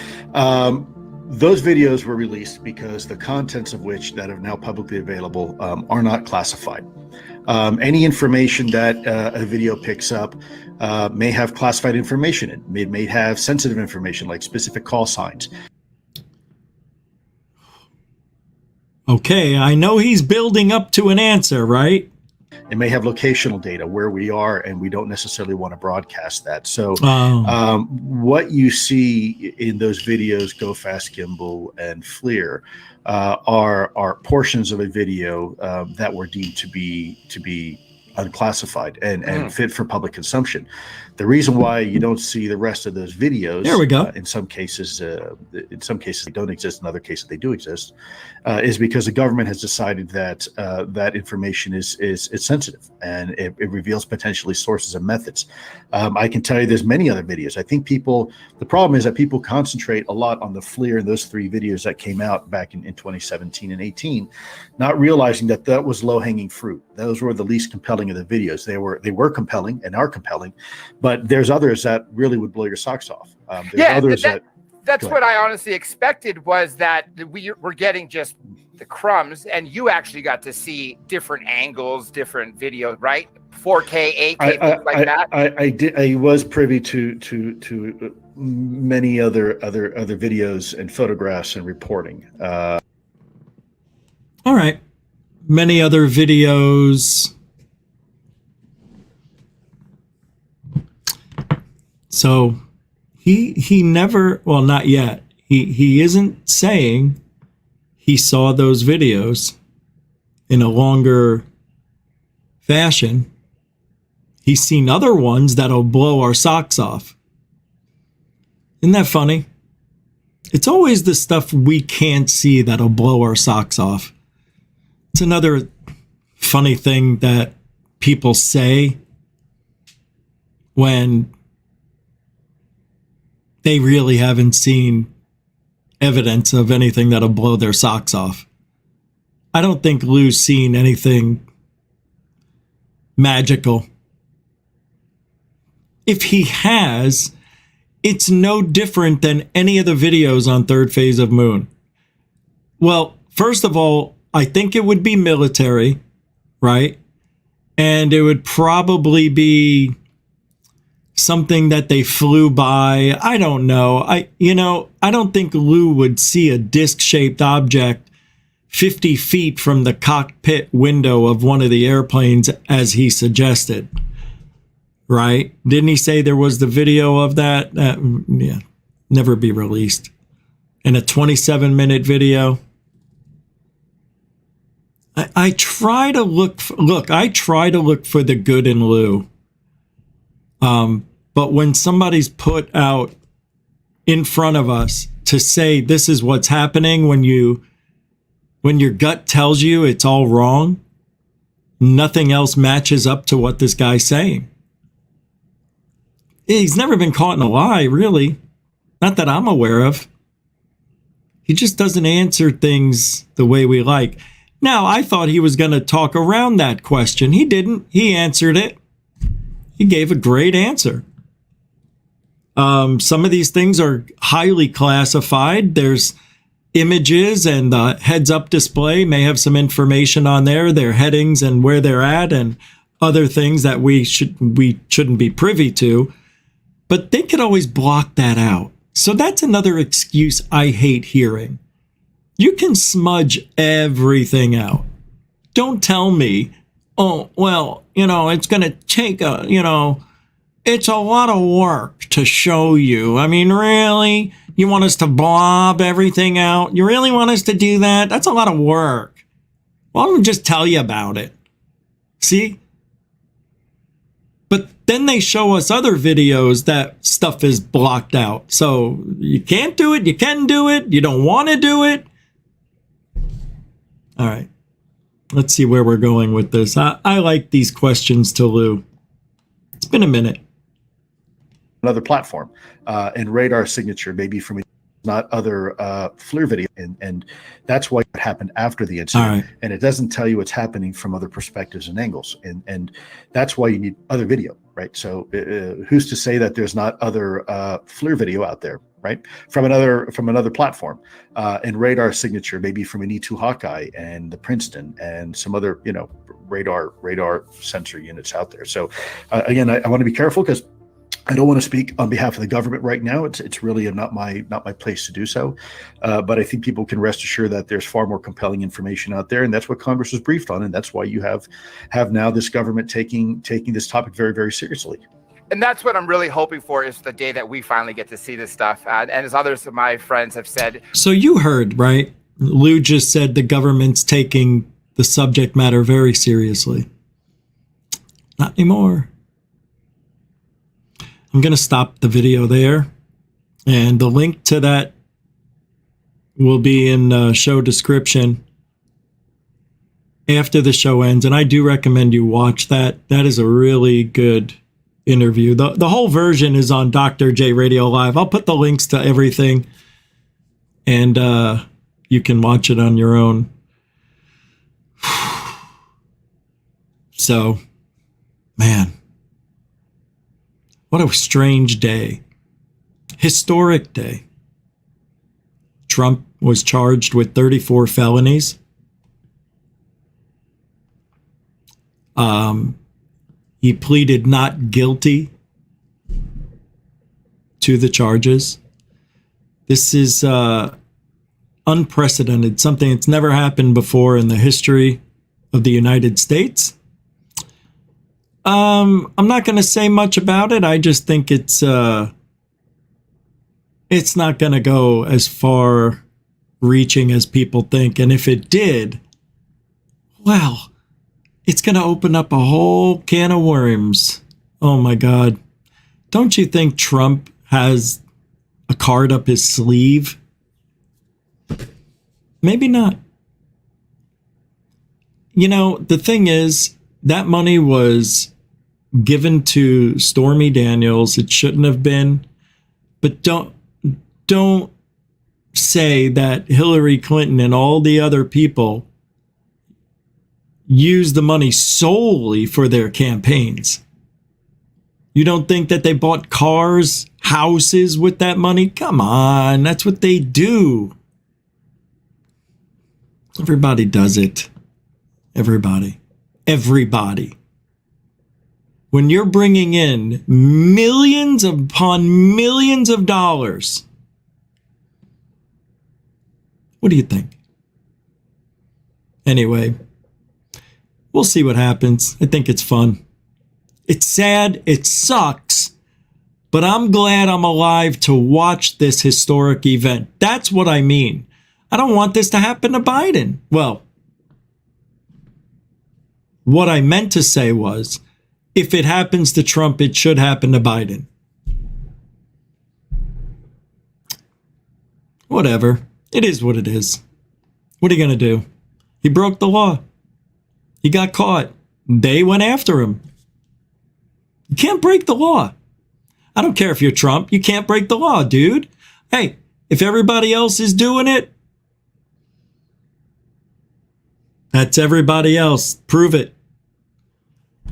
those videos were released because the contents of which that are now publicly available are not classified. Any information that a video picks up may have classified information. It may have sensitive information like specific call signs. Okay, I know he's building up to an answer, right? It may have locational data where we are, and we don't necessarily want to broadcast that. So what you see in those videos, Go Fast Gimbal and FLIR, are portions of a video that were deemed to be unclassified and fit for public consumption. The reason why you don't see the rest of those videos, there we go. In some cases they don't exist, in other cases they do exist, is because the government has decided that that information is sensitive and it reveals potentially sources and methods. I can tell you there's many other videos. I think the problem is that people concentrate a lot on the FLIR and those 3 videos that came out back in 2017 and 18, not realizing that was low-hanging fruit. Those were the least compelling of the videos. They were compelling and are compelling, but there's others that really would blow your socks off. That's what I honestly expected, was that we were getting just the crumbs, and you actually got to see different angles, different videos, right? 4K, 8K, things like that. I did. I was privy to many other videos and photographs and reporting. All right, many other videos. So he never, well, not yet. He isn't saying he saw those videos in a longer fashion. He's seen other ones that'll blow our socks off. Isn't that funny? It's always the stuff we can't see that'll blow our socks off. It's another funny thing that people say when they really haven't seen evidence of anything that'll blow their socks off. I don't think Lou's seen anything magical. If he has, it's no different than any of the videos on Third Phase of Moon. Well, first of all, I think it would be military, right? And it would probably be something that they flew by. I don't know. I don't think Lou would see a disc-shaped object 50 feet from the cockpit window of one of the airplanes as he suggested. Right? Didn't he say there was the video of that? Yeah, never be released. In a 27-minute video. I try to look for the good in Lou. But when somebody's put out in front of us to say this is what's happening, when your gut tells you it's all wrong, nothing else matches up to what this guy's saying. He's never been caught in a lie, really. Not that I'm aware of. He just doesn't answer things the way we like. Now, I thought he was going to talk around that question. He didn't. He answered it. He gave a great answer. Some of these things are highly classified. There's images, and the heads-up display may have some information on there, their headings and where they're at, and other things that we shouldn't be privy to. But they could always block that out. So that's another excuse I hate hearing. You can smudge everything out. Don't tell me, oh, well, it's going to take it's a lot of work to show you. I mean, really? You want us to blob everything out? You really want us to do that? That's a lot of work. Why don't we just tell you about it? See? But then they show us other videos that stuff is blocked out. So you can't do it. You can do it. You don't want to do it. All right. Let's see where we're going with this. I like these questions to Lou. It's been a minute. Another platform and radar signature, maybe from not other FLIR video. And that's why it happened after the incident. Right. And it doesn't tell you what's happening from other perspectives and angles. And that's why you need other video, right? So who's to say that there's not other FLIR video out there, right? From another platform and radar signature, maybe from an E2 Hawkeye and the Princeton and some other, radar sensor units out there. So again, I want to be careful because I don't want to speak on behalf of the government right now. It's really not my place to do so. But I think people can rest assured that there's far more compelling information out there, and that's what Congress was briefed on, and that's why you have now this government taking this topic very, very seriously. And that's what I'm really hoping for, is the day that we finally get to see this stuff. And as others of my friends have said. So you heard, right? Lou just said the government's taking the subject matter very seriously. Not anymore. I'm going to stop the video there. And the link to that will be in the show description after the show ends. And I do recommend you watch that. That is a really good interview. The whole version is on Dr. J Radio Live. I'll put the links to everything, and you can watch it on your own. So, man, what a strange day. Historic day. Trump was charged with 34 felonies. He pleaded not guilty to the charges. This is unprecedented, something that's never happened before in the history of the United States. I'm not going to say much about it. I just think it's not going to go as far reaching as people think. And if it did, well, it's going to open up a whole can of worms. Oh my God. Don't you think Trump has a card up his sleeve? Maybe not. The thing is, that money was given to Stormy Daniels. It shouldn't have been. But don't say that Hillary Clinton and all the other people use the money solely for their campaigns. You don't think that they bought cars, houses with that money? Come on, that's what they do. Everybody does it. Everybody. When you're bringing in millions upon millions of dollars, what do you think? Anyway, we'll see what happens. I think it's fun. It's sad. It sucks. But I'm glad I'm alive to watch this historic event. That's what I mean. I don't want this to happen to Biden. Well, what I meant to say was, if it happens to Trump, it should happen to Biden. Whatever. It is what it is. What are you going to do? He broke the law. He got caught. They went after him. You can't break the law. I don't care if you're Trump. You can't break the law, dude. Hey, if everybody else is doing it, that's everybody else. Prove it.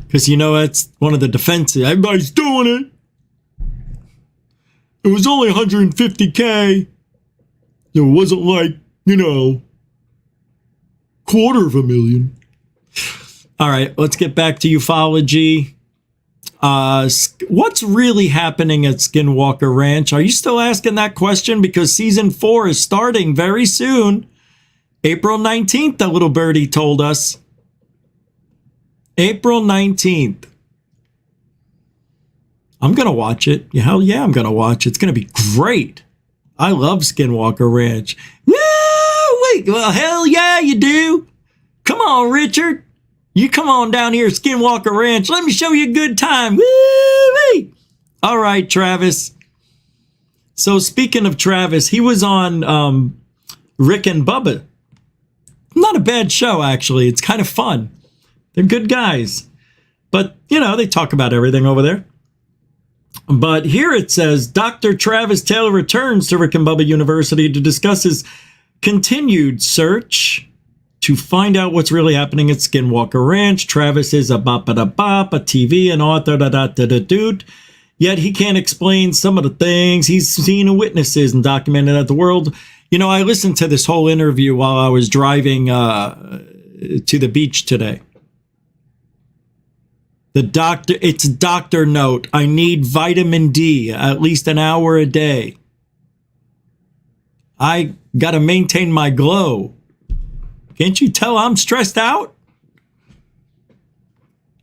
Because you know that's one of the defenses. Everybody's doing it. It was only 150K. It wasn't like, $250,000. All right, let's get back to ufology. What's really happening at Skinwalker Ranch? Are you still asking that question? Because season 4 is starting very soon. April 19th, the little birdie told us. April 19th. I'm going to watch it. Hell yeah, I'm going to watch it. It's going to be great. I love Skinwalker Ranch. Woo! Wait, well, hell yeah, you do. Come on, Richard. You come on down here, Skinwalker Ranch. Let me show you a good time. Woo-wee! All right, Travis. So speaking of Travis, he was on Rick and Bubba. Not a bad show, actually. It's kind of fun. They're good guys. But, they talk about everything over there. But here it says, Dr. Travis Taylor returns to Rick and Bubba University to discuss his continued search to find out what's really happening at Skinwalker Ranch. Travis is a TV and author, yet he can't explain some of the things he's seen and witnesses and documented at the world. I listened to this whole interview while I was driving to the beach today. It's doctor note. I need vitamin D at least an hour a day. I got to maintain my glow. Can't you tell I'm stressed out?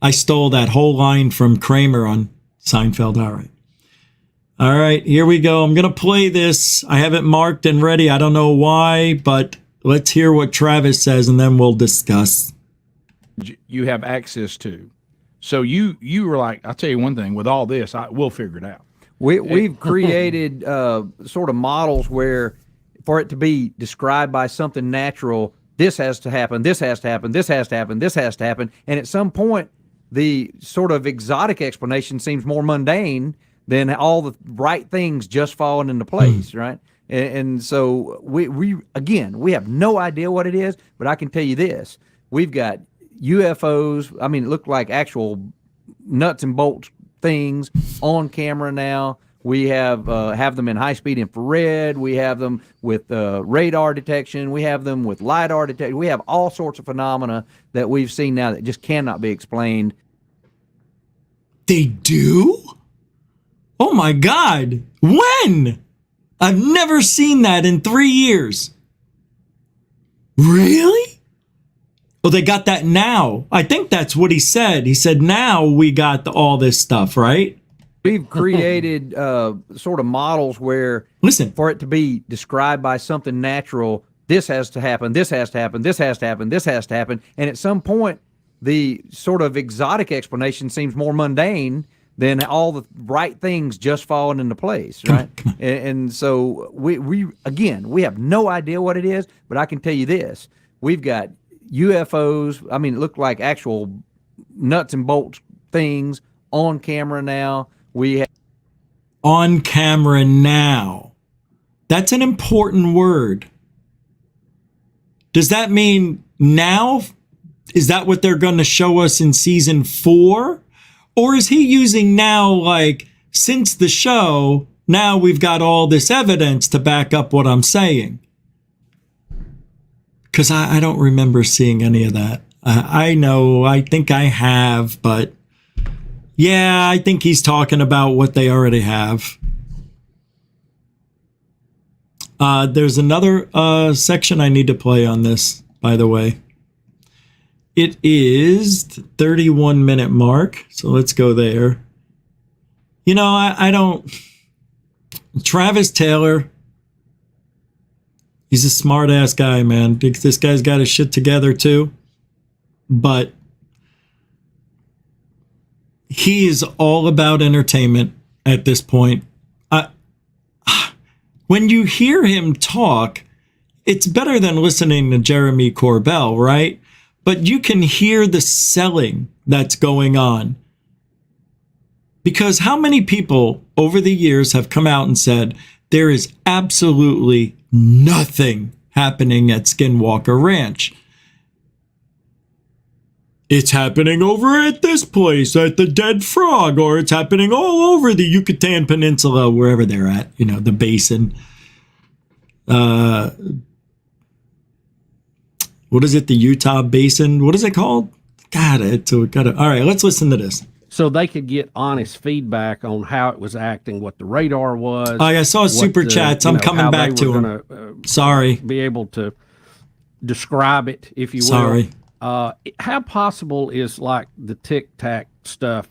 I stole that whole line from Kramer on Seinfeld. All right, here we go. I'm going to play this. I have it marked and ready. I don't know why, but let's hear what Travis says, and then we'll discuss. You have access to. So you were like, I'll tell you one thing, with all this, we'll figure it out. We've created sort of models where for it to be described by something natural, this has to happen, this has to happen, this has to happen, this has to happen. And at some point, the sort of exotic explanation seems more mundane than all the right things just falling into place, right? And so we have no idea what it is, but I can tell you this. We've got UFOs, it looked like actual nuts and bolts things on camera now. We have them in high-speed infrared. We have them with radar detection. We have them with LiDAR detection. We have all sorts of phenomena that we've seen now that just cannot be explained. They do? Oh, my God. When? I've never seen that in 3 years. Really? Well, they got that now. I think that's what he said. He said, now we got all this stuff, right? We've created sort of models where, for it to be described by something natural, this has to happen, this has to happen, this has to happen, this has to happen. And at some point, the sort of exotic explanation seems more mundane than all the right things just falling into place, right? And so we have no idea what it is, but I can tell you this. We've got UFOs, it looked like actual nuts and bolts things on camera now. We have on camera now. That's an important word. Does that mean now? Is that what they're going to show us in season 4? Or is he using now, like, since the show, now we've got all this evidence to back up what I'm saying? Because I don't remember seeing any of that. I know, I think I have, but yeah, I think he's talking about what they already have. There's another section I need to play on this, by the way. It is the 31-minute mark, so let's go there. You know, I don't... Travis Taylor, he's a smart-ass guy, man. This guy's got his shit together, too. But he is all about entertainment at this point. When you hear him talk, it's better than listening to Jeremy Corbell, right? But you can hear the selling that's going on. Because how many people over the years have come out and said, there is absolutely nothing happening at Skinwalker Ranch. It's happening over at this place, at the Dead Frog, or it's happening all over the Yucatan Peninsula, wherever they're at, you know, the basin. What is it? The Utah Basin? What is it called? Got it. So we got it. All right, let's listen to this. So they could get honest feedback on how it was acting, what the radar was. I saw super chats. I'm coming back to them. Sorry. Be able to describe it, if you will. Sorry. How possible is like the Tic Tac stuff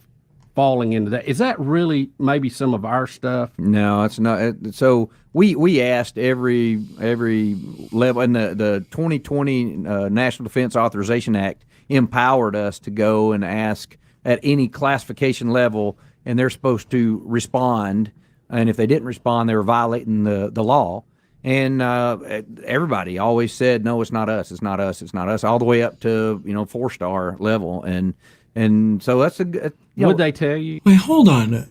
falling into that? Is that really maybe some of our stuff? No, it's not. So we asked every level, and the 2020 National Defense Authorization Act empowered us to go and ask at any classification level, and they're supposed to respond. And if they didn't respond, they were violating the law. And everybody always said, no, it's not us, it's not us, it's not us, all the way up to 4-star level. And so that's a good. Would they tell you? Wait, hold on.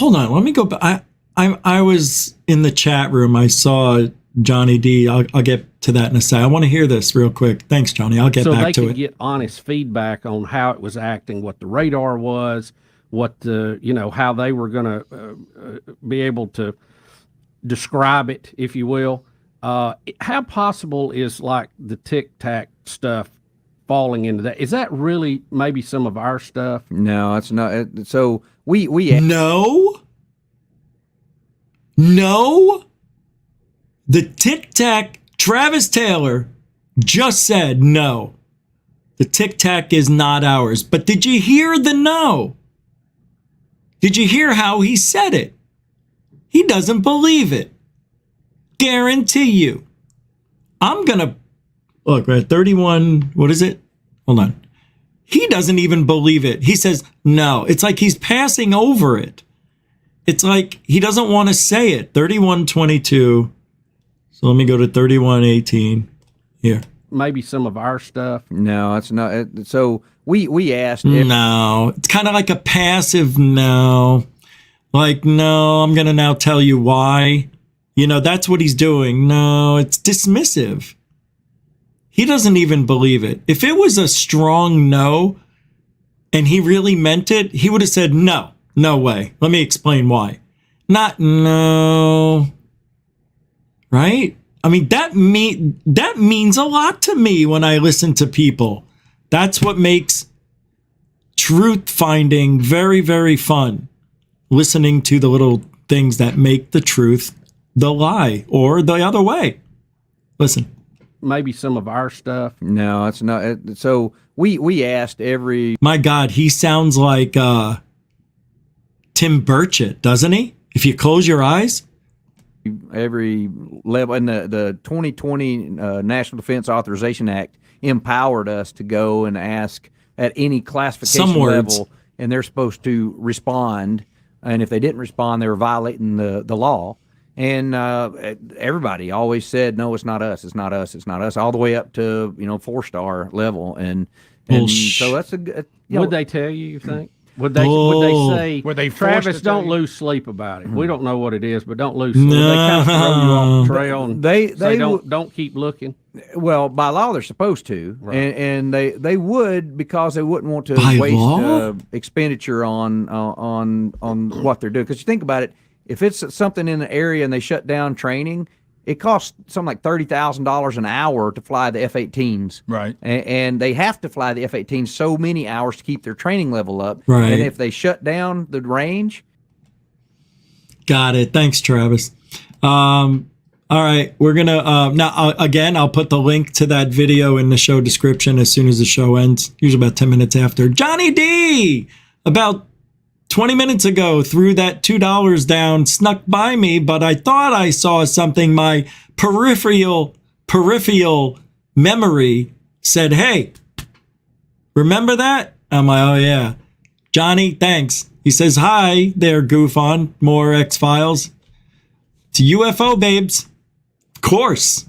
Let me go back. I was in the chat room. I saw Johnny D. I'll get to that in a second. I want to hear this real quick. Thanks, Johnny. I'll get back to it. So they could get honest feedback on how it was acting, what the radar was, what the how they were going to be able to describe it, if you will. How possible is like the Tic Tac stuff falling into that? Is that really maybe some of our stuff? No, it's not. So we No. The Tic Tac, Travis Taylor just said no. The Tic Tac is not ours. But did you hear the no? Did you hear how he said it? He doesn't believe it. Guarantee you. I'm going to look, right? 31. What is it? Hold on. He doesn't even believe it. He says no. It's like he's passing over it. It's like he doesn't want to say it. 31:22. So let me go to 31:18 here. Maybe some of our stuff. No, it's not. So we asked. No, it's kind of like a passive no. Like, no, I'm going to now tell you why. That's what he's doing. No, it's dismissive. He doesn't even believe it. If it was a strong no and he really meant it, he would have said no. No way. Let me explain why. Not no. Right? I mean, that means a lot to me when I listen to people. That's what makes truth finding very, very fun. Listening to the little things that make the truth the lie or the other way. Listen. Maybe some of our stuff. No, it's not. So we asked every. My God, he sounds like Tim Burchett, doesn't he? If you close your eyes. Every level, and the 2020 National Defense Authorization Act empowered us to go and ask at any classification level, and they're supposed to respond. And if they didn't respond, they were violating the law. And everybody always said, no, it's not us, it's not us, it's not us, all the way up to 4-star level. And so that's a good. Would they tell you think? Would they say, Were they forced Travis, to don't tell you? lose sleep about it? We don't know what it is, but don't lose sleep. Would they kind of throw you off the trail and say, don't keep looking? Well, by law, they're supposed to, Right. and they would, because they wouldn't want to By waste law? expenditure on what they're doing. Because you think about it, if it's something in the area and they shut down training, it costs something like $30,000 an hour to fly the F-18s. Right. And they have to fly the F-18s so many hours to keep their training level up. Right. And if they shut down the range. Got it. Thanks, Travis. All right. We're going to, now, again, I'll put the link to that video in the show description as soon as the show ends, usually about 10 minutes after. Johnny D, about 20 minutes ago, threw that $2 down, snuck by me, but I thought I saw something. My peripheral memory said, hey, remember that? I'm like, oh, yeah. Johnny, thanks. He says, hi there, goof on. More X-Files. To UFO babes. Of course.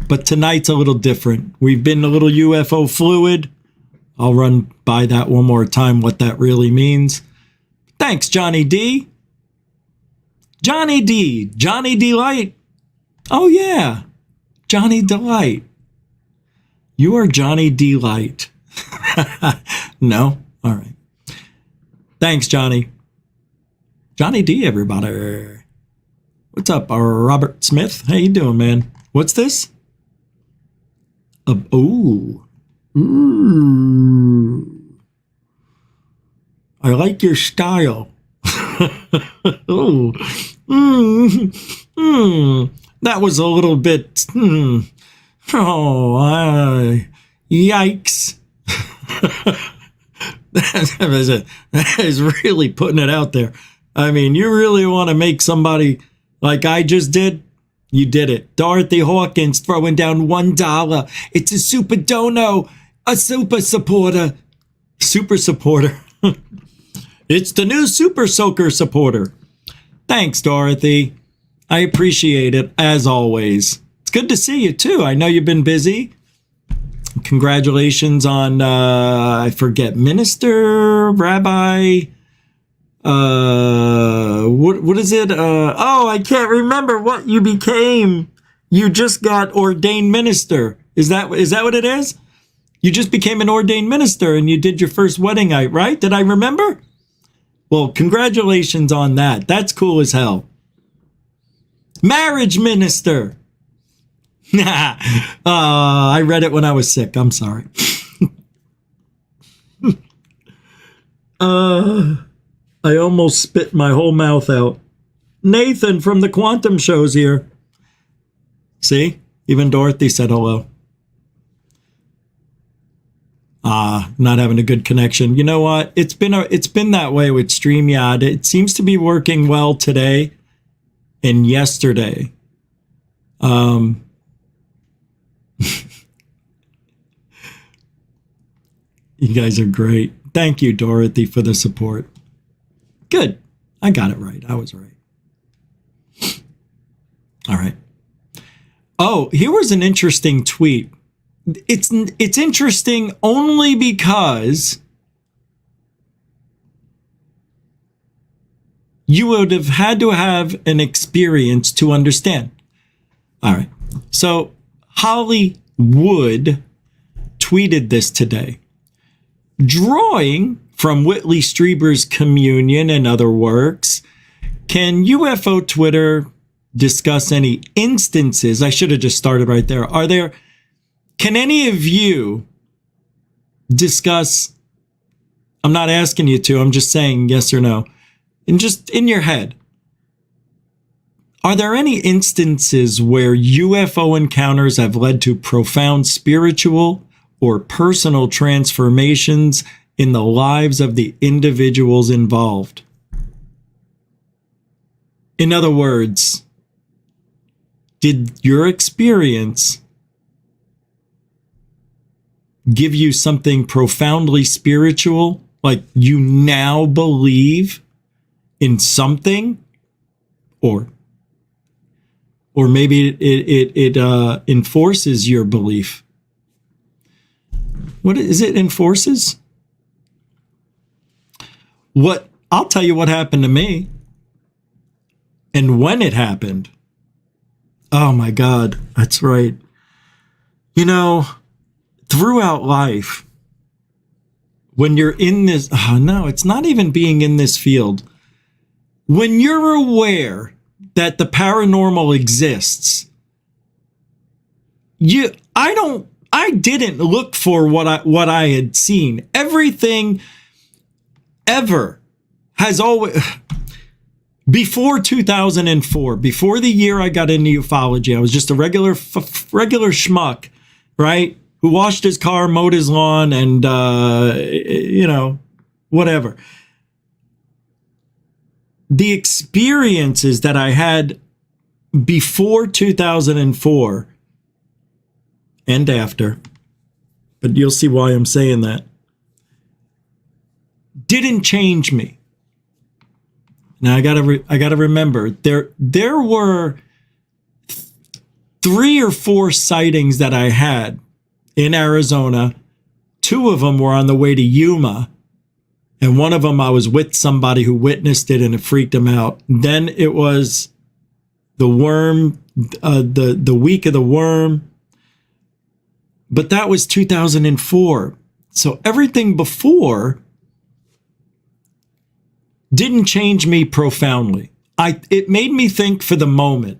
But tonight's a little different. We've been a little UFO fluid. I'll run by that one more time, what that really means. Thanks, Johnny D. Johnny D. Johnny Delight. Oh, yeah. Johnny Delight. You are Johnny Delight. No? All right. Thanks, Johnny. Johnny D, everybody. What's up, Robert Smith? How you doing, man? What's this? Ooh. I like your style. Ooh. That was a little bit. Yikes. That is really putting it out there. I mean, you really want to make somebody like I just did? You did it. Dorothy Hawkins throwing down $1. It's a super dono, a super supporter. Super supporter. It's the new Super Soaker supporter. Thanks, Dorothy. I appreciate it, as always. It's good to see you, too. I know you've been busy. Congratulations on, I forget, minister, rabbi, what is it? Oh, I can't remember what you became. You just got ordained minister. Is that what it is? You just became an ordained minister and you did your first wedding night, right? Did I remember? Well, congratulations on that. That's cool as hell. Marriage minister. I read it when I was sick. I'm sorry. I almost spit my whole mouth out. Nathan from the Quantum Show's here. See? Even Dorothy said hello. Not having a good connection. You know what? It's been that way with StreamYard. It seems to be working well today and yesterday. You guys are great. Thank you, Dorothy, for the support. Good. I got it right. I was right. All right. Oh, here was an interesting tweet. It's interesting only because you would have had to have an experience to understand. All right. So Hollywood tweeted this today. Drawing from Whitley Strieber's Communion and other works, can UFO Twitter discuss any instances? I should have just started right there. Can any of you discuss, I'm not asking you to, I'm just saying yes or no, and just in your head, are there any instances where UFO encounters have led to profound spiritual or personal transformations in the lives of the individuals involved? In other words, did your experience give you something profoundly spiritual, like you now believe in something, or maybe it enforces your belief? What is it? Enforces? I'll tell you what happened to me. And when it happened. Oh my God, that's right. You know, throughout life, when you're in this, no, it's not even being in this field. When you're aware that the paranormal exists, I didn't look for what I had seen. Everything ever has always, before 2004, before the year I got into ufology, I was just a regular schmuck, right? Who washed his car, mowed his lawn, and, whatever. The experiences that I had before 2004 and after, but you'll see why I'm saying that, didn't change me. Now I gotta remember there were 3 or 4 sightings that I had in Arizona. 2 of them were on the way to Yuma, and one of them I was with somebody who witnessed it and it freaked him out. Then it was the worm, the week of the worm, but that was 2004. So everything before didn't change me profoundly. It made me think for the moment.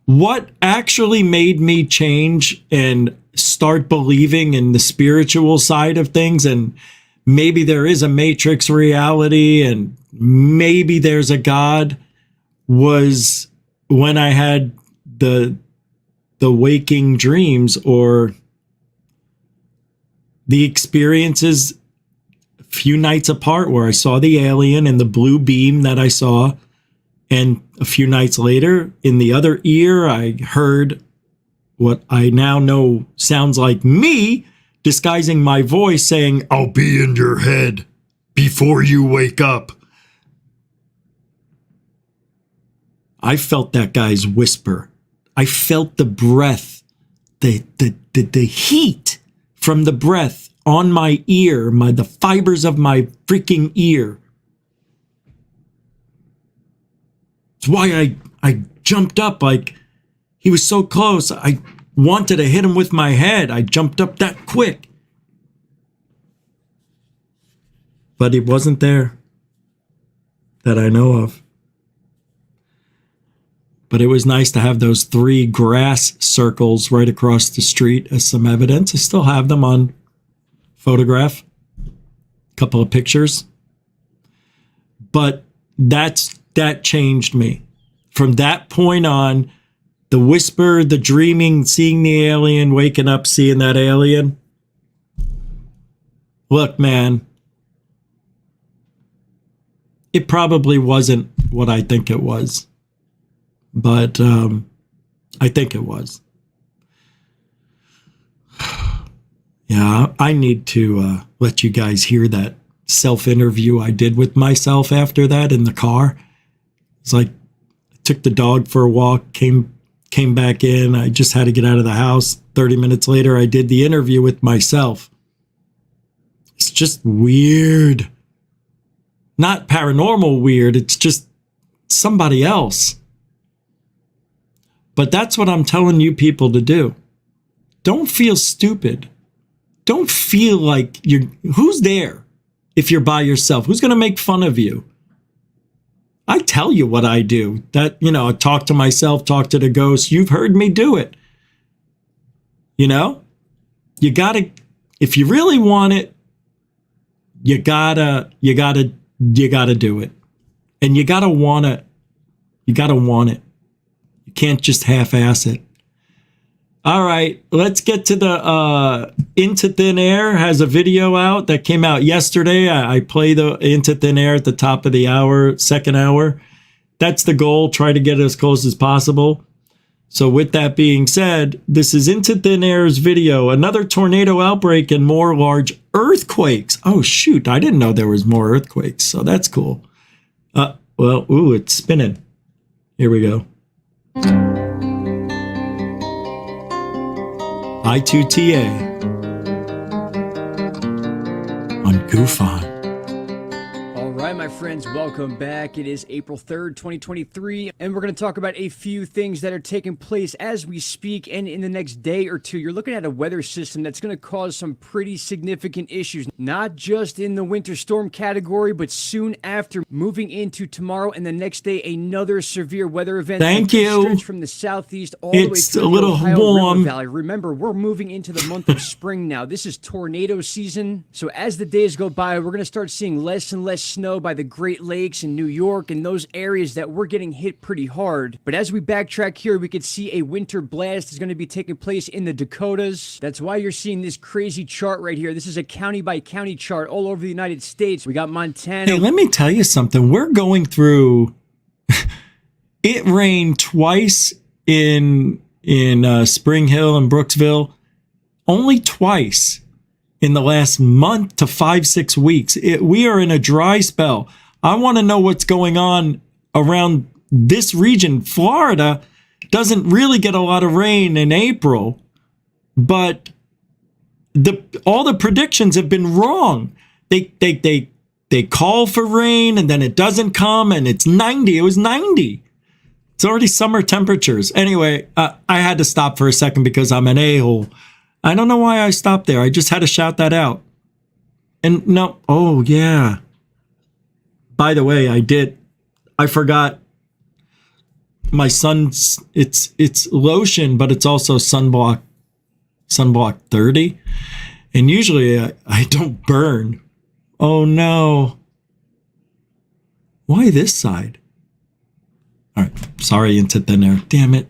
What actually made me change and start believing in the spiritual side of things, and maybe there is a matrix reality and maybe there's a God, was when I had the waking dreams, or the experiences a few nights apart where I saw the alien and the blue beam that I saw. And a few nights later, in the other ear, I heard what I now know sounds like me disguising my voice saying, "I'll be in your head before you wake up." I felt that guy's whisper. I felt the breath, the heat from the breath on my ear, the fibers of my freaking ear. It's why I jumped up, like he was so close. I wanted to hit him with my head. I jumped up that quick. But he wasn't there that I know of. But it was nice to have those 3 grass circles right across the street as some evidence. I still have them on photograph, a couple of pictures. But that changed me. From that point on, the whisper, the dreaming, seeing the alien, waking up, seeing that alien. Look, man, it probably wasn't what I think it was. But I think it was. Yeah, I need to let you guys hear that self-interview I did with myself after that in the car. It's like I took the dog for a walk, came back in. I just had to get out of the house. 30 minutes later, I did the interview with myself. It's just weird. Not paranormal weird. It's just somebody else. But that's what I'm telling you people to do. Don't feel stupid. Don't feel like who's there if you're by yourself? Who's going to make fun of you? I tell you what I do. I talk to myself, talk to the ghosts. You've heard me do it. You gotta, if you really want it, you gotta do it. And you gotta want it. You can't just half-ass it. All right, let's get to the Into Thin Air has a video out that came out yesterday. I play the Into Thin Air at the top of the hour, second hour. That's the goal, try to get it as close as possible. So with that being said, this is Into Thin Air's video. Another tornado outbreak and more large earthquakes. Oh, shoot, I didn't know there was more earthquakes, so that's cool. It's spinning. Here we go. I2TA on GoofOn. All right, my friends, welcome back. It is April 3rd, 2023, and we're going to talk about a few things that are taking place as we speak and in the next day or two. You're looking at a weather system that's going to cause some pretty significant issues, not just in the winter storm category, but soon after, moving into tomorrow and the next day, another severe weather event. Thank you. Stretch from the southeast all the way It's through a little the Ohio warm. River Valley. Remember, we're moving into the month of spring now. This is tornado season. So as the days go by, we're going to start seeing less and less snow by the Great Lakes in New York and those areas that we're getting hit pretty hard. But as we backtrack here, we could see a winter blast is going to be taking place in the Dakotas. That's why you're seeing this crazy chart right here. This is a county by county chart all over the United States. We got Montana. Hey, let me tell you something. We're going through. It rained twice in Spring Hill and Brooksville, only twice in the last month to 5-6 weeks. We are in a dry spell. I want to know what's going on around this region. Florida doesn't really get a lot of rain in April, but all the predictions have been wrong. They call for rain and then it doesn't come, and it's 90. It was 90. It's already summer temperatures. Anyway, I had to stop for a second because I'm an a-hole. I don't know why I stopped there. I just had to shout that out. And no, oh yeah. By the way, I forgot my son's, it's lotion, but it's also sunblock 30. And usually I don't burn. Oh no. Why this side? All right, sorry, into thin air. Damn it.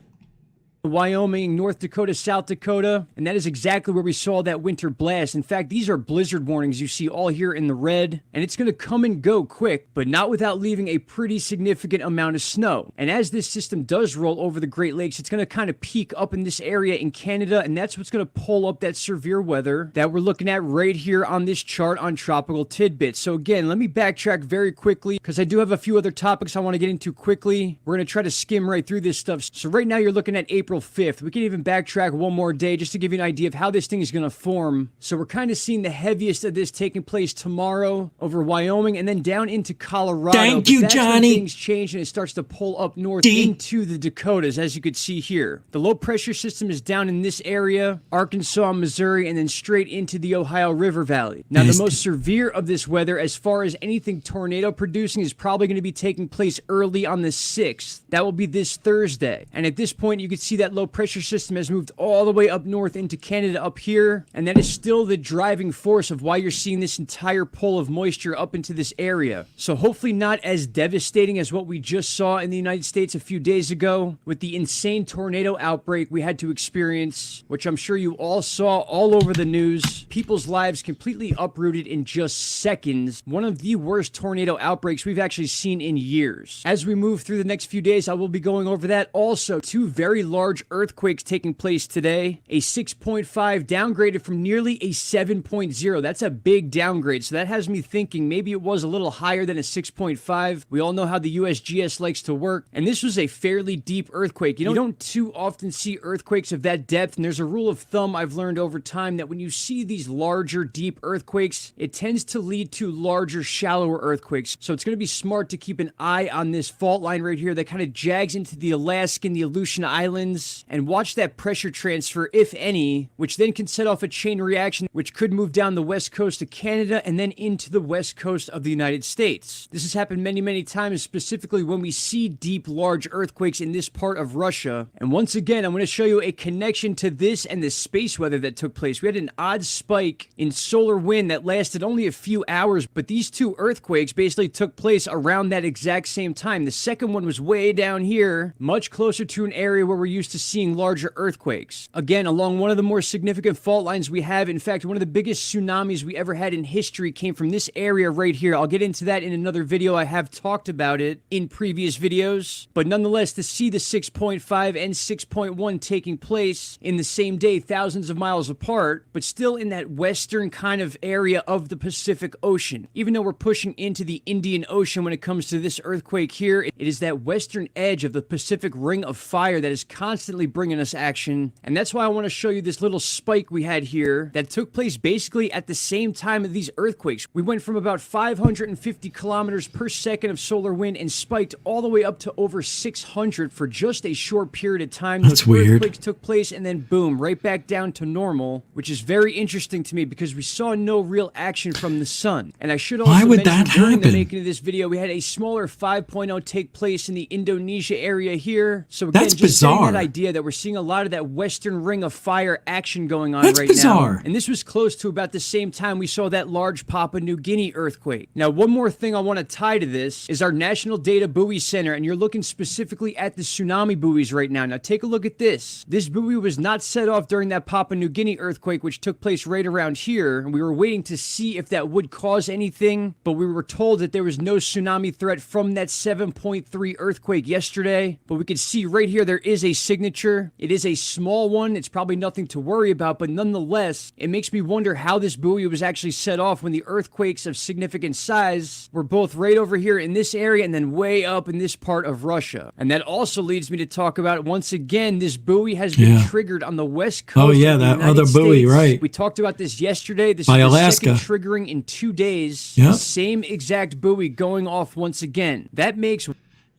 Wyoming, North Dakota, South Dakota, and that is exactly where we saw that winter blast. In fact, these are blizzard warnings you see all here in the red, and it's going to come and go quick, but not without leaving a pretty significant amount of snow. And as this system does roll over the Great Lakes, it's going to kind of peak up in this area in Canada, and that's what's going to pull up that severe weather that we're looking at right here on this chart on Tropical Tidbits. So again, let me backtrack very quickly because I do have a few other topics I want to get into quickly. We're going to try to skim right through this stuff. So right now you're looking at April 5th. We can even backtrack one more day just to give you an idea of how this thing is going to form. So we're kind of seeing the heaviest of this taking place tomorrow over Wyoming and then down into Colorado. Thank you, that's Johnny. when things change and it starts to pull up north into the Dakotas, as you could see here. The low pressure system is down in this area, Arkansas, Missouri, and then straight into the Ohio River Valley. Now, the most severe of this weather, as far as anything tornado producing, is probably going to be taking place early on the 6th. That will be this Thursday. And at this point, you can see that low pressure system has moved all the way up north into Canada up here, and that is still the driving force of why you're seeing this entire pull of moisture up into this area. So hopefully not as devastating as what we just saw in the United States a few days ago with the insane tornado outbreak we had to experience, which I'm sure you all saw all over the news. People's lives completely uprooted in just seconds. One of the worst tornado outbreaks we've actually seen in years. As we move through the next few days, I will be going over that. Also, two very large earthquakes taking place today. A 6.5 downgraded from nearly a 7.0. That's a big downgrade. So that has me thinking maybe it was a little higher than a 6.5. We all know how the USGS likes to work. And this was a fairly deep earthquake. You don't too often see earthquakes of that depth. And there's a rule of thumb I've learned over time that when you see these larger, deep earthquakes, it tends to lead to larger, shallower earthquakes. So it's going to be smart to keep an eye on this fault line right here that kind of jags into the Alaskan, the Aleutian Islands, and watch that pressure transfer, if any, which then can set off a chain reaction, which could move down the west coast of Canada and then into the west coast of the United States. This has happened many, many times, specifically when we see deep, large earthquakes in this part of Russia. And once again, I'm going to show you a connection to this and the space weather that took place. We had an odd spike in solar wind that lasted only a few hours, but these two earthquakes basically took place around that exact same time. The second one was way down here, much closer to an area where we're used to seeing larger earthquakes. Again, along one of the more significant fault lines we have. In fact, one of the biggest tsunamis we ever had in history came from this area right here. I'll get into that in another video. I have talked about it in previous videos. But nonetheless, to see the 6.5 and 6.1 taking place in the same day, thousands of miles apart, but still in that western kind of area of the Pacific Ocean. Even though we're pushing into the Indian Ocean when it comes to this earthquake here, it is that western edge of the Pacific Ring of Fire that is constantly constantly bringing us action, and that's why I want to show you this little spike we had here that took place basically at the same time of these earthquakes. We went from about 550 kilometers per second of solar wind and spiked all the way up to over 600 for just a short period of time. That's weird. Earthquakes took place, and then boom, right back down to normal, which is very interesting to me because we saw no real action from the sun. And I should also mention during the making of this video, we had a smaller 5.0 take place in the Indonesia area here. So again, That's just getting bizarre. that idea that we're seeing a lot of that Western Ring of Fire action going on That's right bizarre. now. And this was close to about the same time we saw that large Papua New Guinea earthquake. Now, one more thing I want to tie to this is our National Data Buoy Center, and you're looking specifically at the tsunami buoys right now. Now, take a look at this. This buoy was not set off during that Papua New Guinea earthquake, which took place right around here, and we were waiting to see if that would cause anything, but we were told that there was no tsunami threat from that 7.3 earthquake yesterday. But we can see right here there is a signature. It is a small one. It's probably nothing to worry about, but nonetheless, it makes me wonder how this buoy was actually set off when the earthquakes of significant size were both right over here in this area and then way up in this part of Russia. And that also leads me to talk about, once again, this buoy has been triggered on the west coast. Oh yeah, of the that United other buoy, States. right? We talked about this yesterday. This By is the Alaska. second triggering in 2 days. Yep. The same exact buoy going off once again. That makes,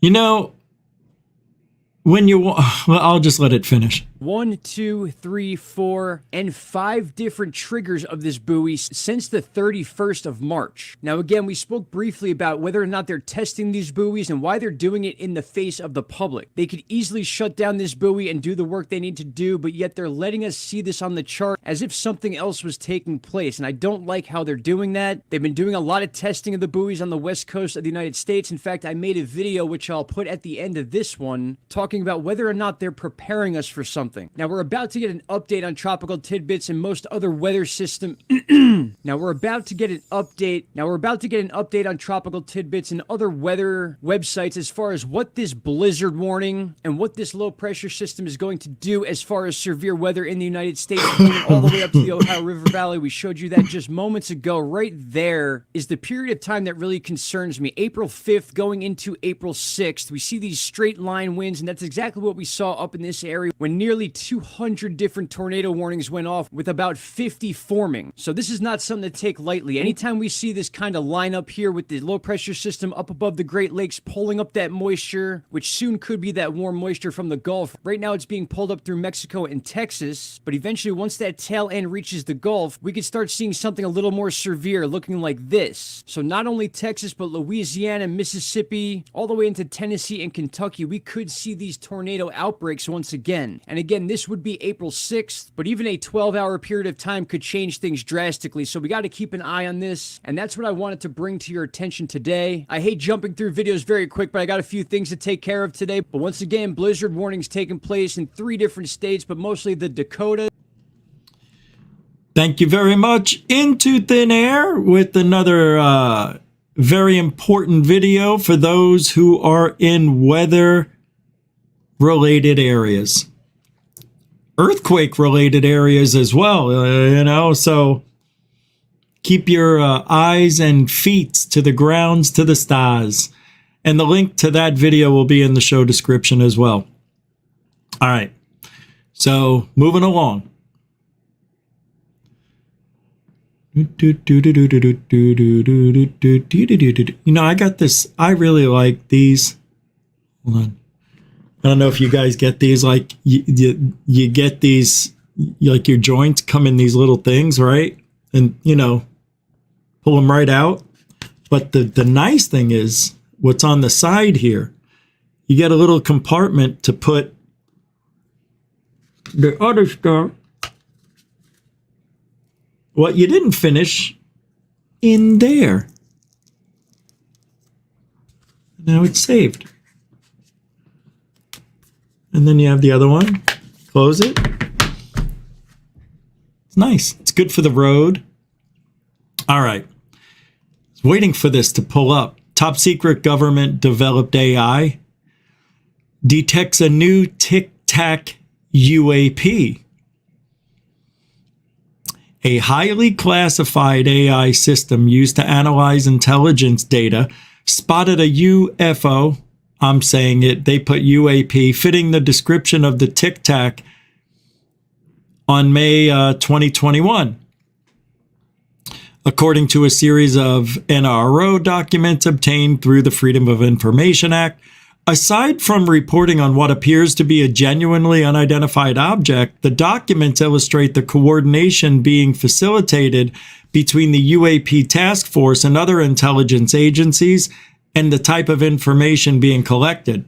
You know, when you well, I'll just let it finish. 1, 2, 3, 4, and 5 different triggers of this buoy since the 31st of March. Now, again, we spoke briefly about whether or not they're testing these buoys and why they're doing it in the face of the public. They could easily shut down this buoy and do the work they need to do, but yet they're letting us see this on the chart as if something else was taking place, and I don't like how they're doing that. They've been doing a lot of testing of the buoys on the west coast of the United States. In fact, I made a video, which I'll put at the end of this one, talking about whether or not they're preparing us for something. Now, we're about to get an update on tropical tidbits and most other weather system. Now, we're about to get an update on tropical tidbits and other weather websites as far as what this blizzard warning and what this low pressure system is going to do as far as severe weather in the United States, going all the way up to the Ohio River Valley. We showed you that just moments ago. Right there is the period of time that really concerns me. April 5th going into April 6th, we see these straight line winds, and that's exactly what we saw up in this area when nearly 200 different tornado warnings went off with about 50 forming. So this is not something to take lightly. Anytime we see this kind of line up here with the low pressure system up above the Great Lakes pulling up that moisture, which soon could be that warm moisture from the Gulf. Right now it's being pulled up through Mexico and Texas, but eventually once that tail end reaches the Gulf, we could start seeing something a little more severe looking like this. So not only Texas, but Louisiana, Mississippi, all the way into Tennessee and Kentucky, we could see these tornado outbreaks once again. And again, this would be April 6th, but even a 12-hour period of time could change things drastically, so we got to keep an eye on this, and that's what I wanted to bring to your attention today. I hate jumping through videos very quick, but I got a few things to take care of today. But once again, blizzard warnings taking place in 3 different states, but mostly the Dakota. Thank you very much. Into Thin Air with another very important video for those who are in weather-related areas. Earthquake-related areas as well, you know, so keep your eyes and feet to the grounds, to the stars. And the link to that video will be in the show description as well. All right, so moving along. You know, I got this, I really like these. Hold on. I don't know if you guys get these, like you get these, like your joints come in these little things, right? And, you know, pull them right out. But the nice thing is what's on the side here, you get a little compartment to put the other stuff, what you didn't finish, in there. Now it's saved. And then you have the other one. Close it. It's nice. It's good for the road. All right. I was waiting for this to pull up. Top secret government developed AI detects a new Tic-Tac UAP. A highly classified AI system used to analyze intelligence data spotted a UFO I'm saying it. They put UAP, fitting the description of the Tic Tac on May 2021. According to a series of NRO documents obtained through the Freedom of Information Act, aside from reporting on what appears to be a genuinely unidentified object, the documents illustrate the coordination being facilitated between the UAP task force and other intelligence agencies and the type of information being collected.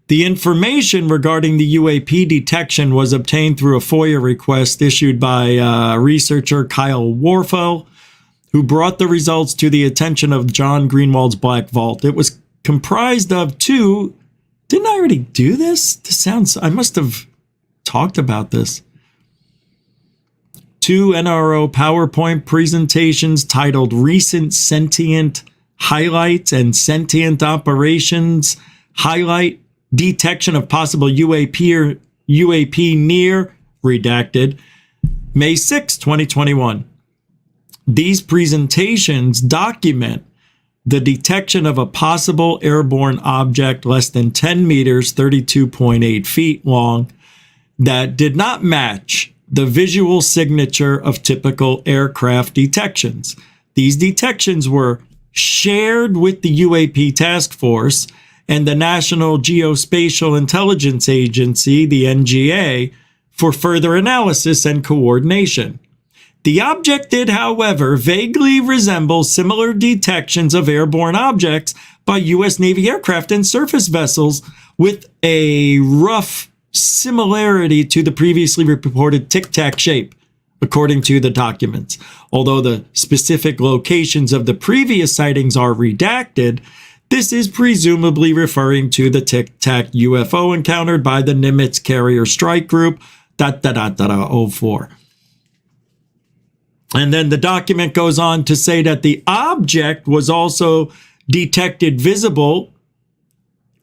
The information regarding the UAP detection was obtained through a FOIA request issued by researcher Kyle Warfel, who brought the results to the attention of John Greenwald's Black Vault. It was comprised of two. Didn't I already do this? This sounds, I must have talked about this. Two NRO PowerPoint presentations titled Recent Sentient Highlights and Sentient Operations Highlight Detection of Possible UAP or UAP Near, redacted, May 6, 2021. These presentations document the detection of a possible airborne object less than 10 meters, 32.8 feet long, that did not match the visual signature of typical aircraft detections. These detections were shared with the UAP Task Force and the National Geospatial Intelligence Agency, the NGA, for further analysis and coordination. The object did, however, vaguely resemble similar detections of airborne objects by U.S. Navy aircraft and surface vessels, with a rough similarity to the previously reported Tic Tac shape, according to the documents. Although the specific locations of the previous sightings are redacted, this is presumably referring to the Tic Tac UFO encountered by the Nimitz Carrier Strike Group, 04. And then the document goes on to say that the object was also detected visible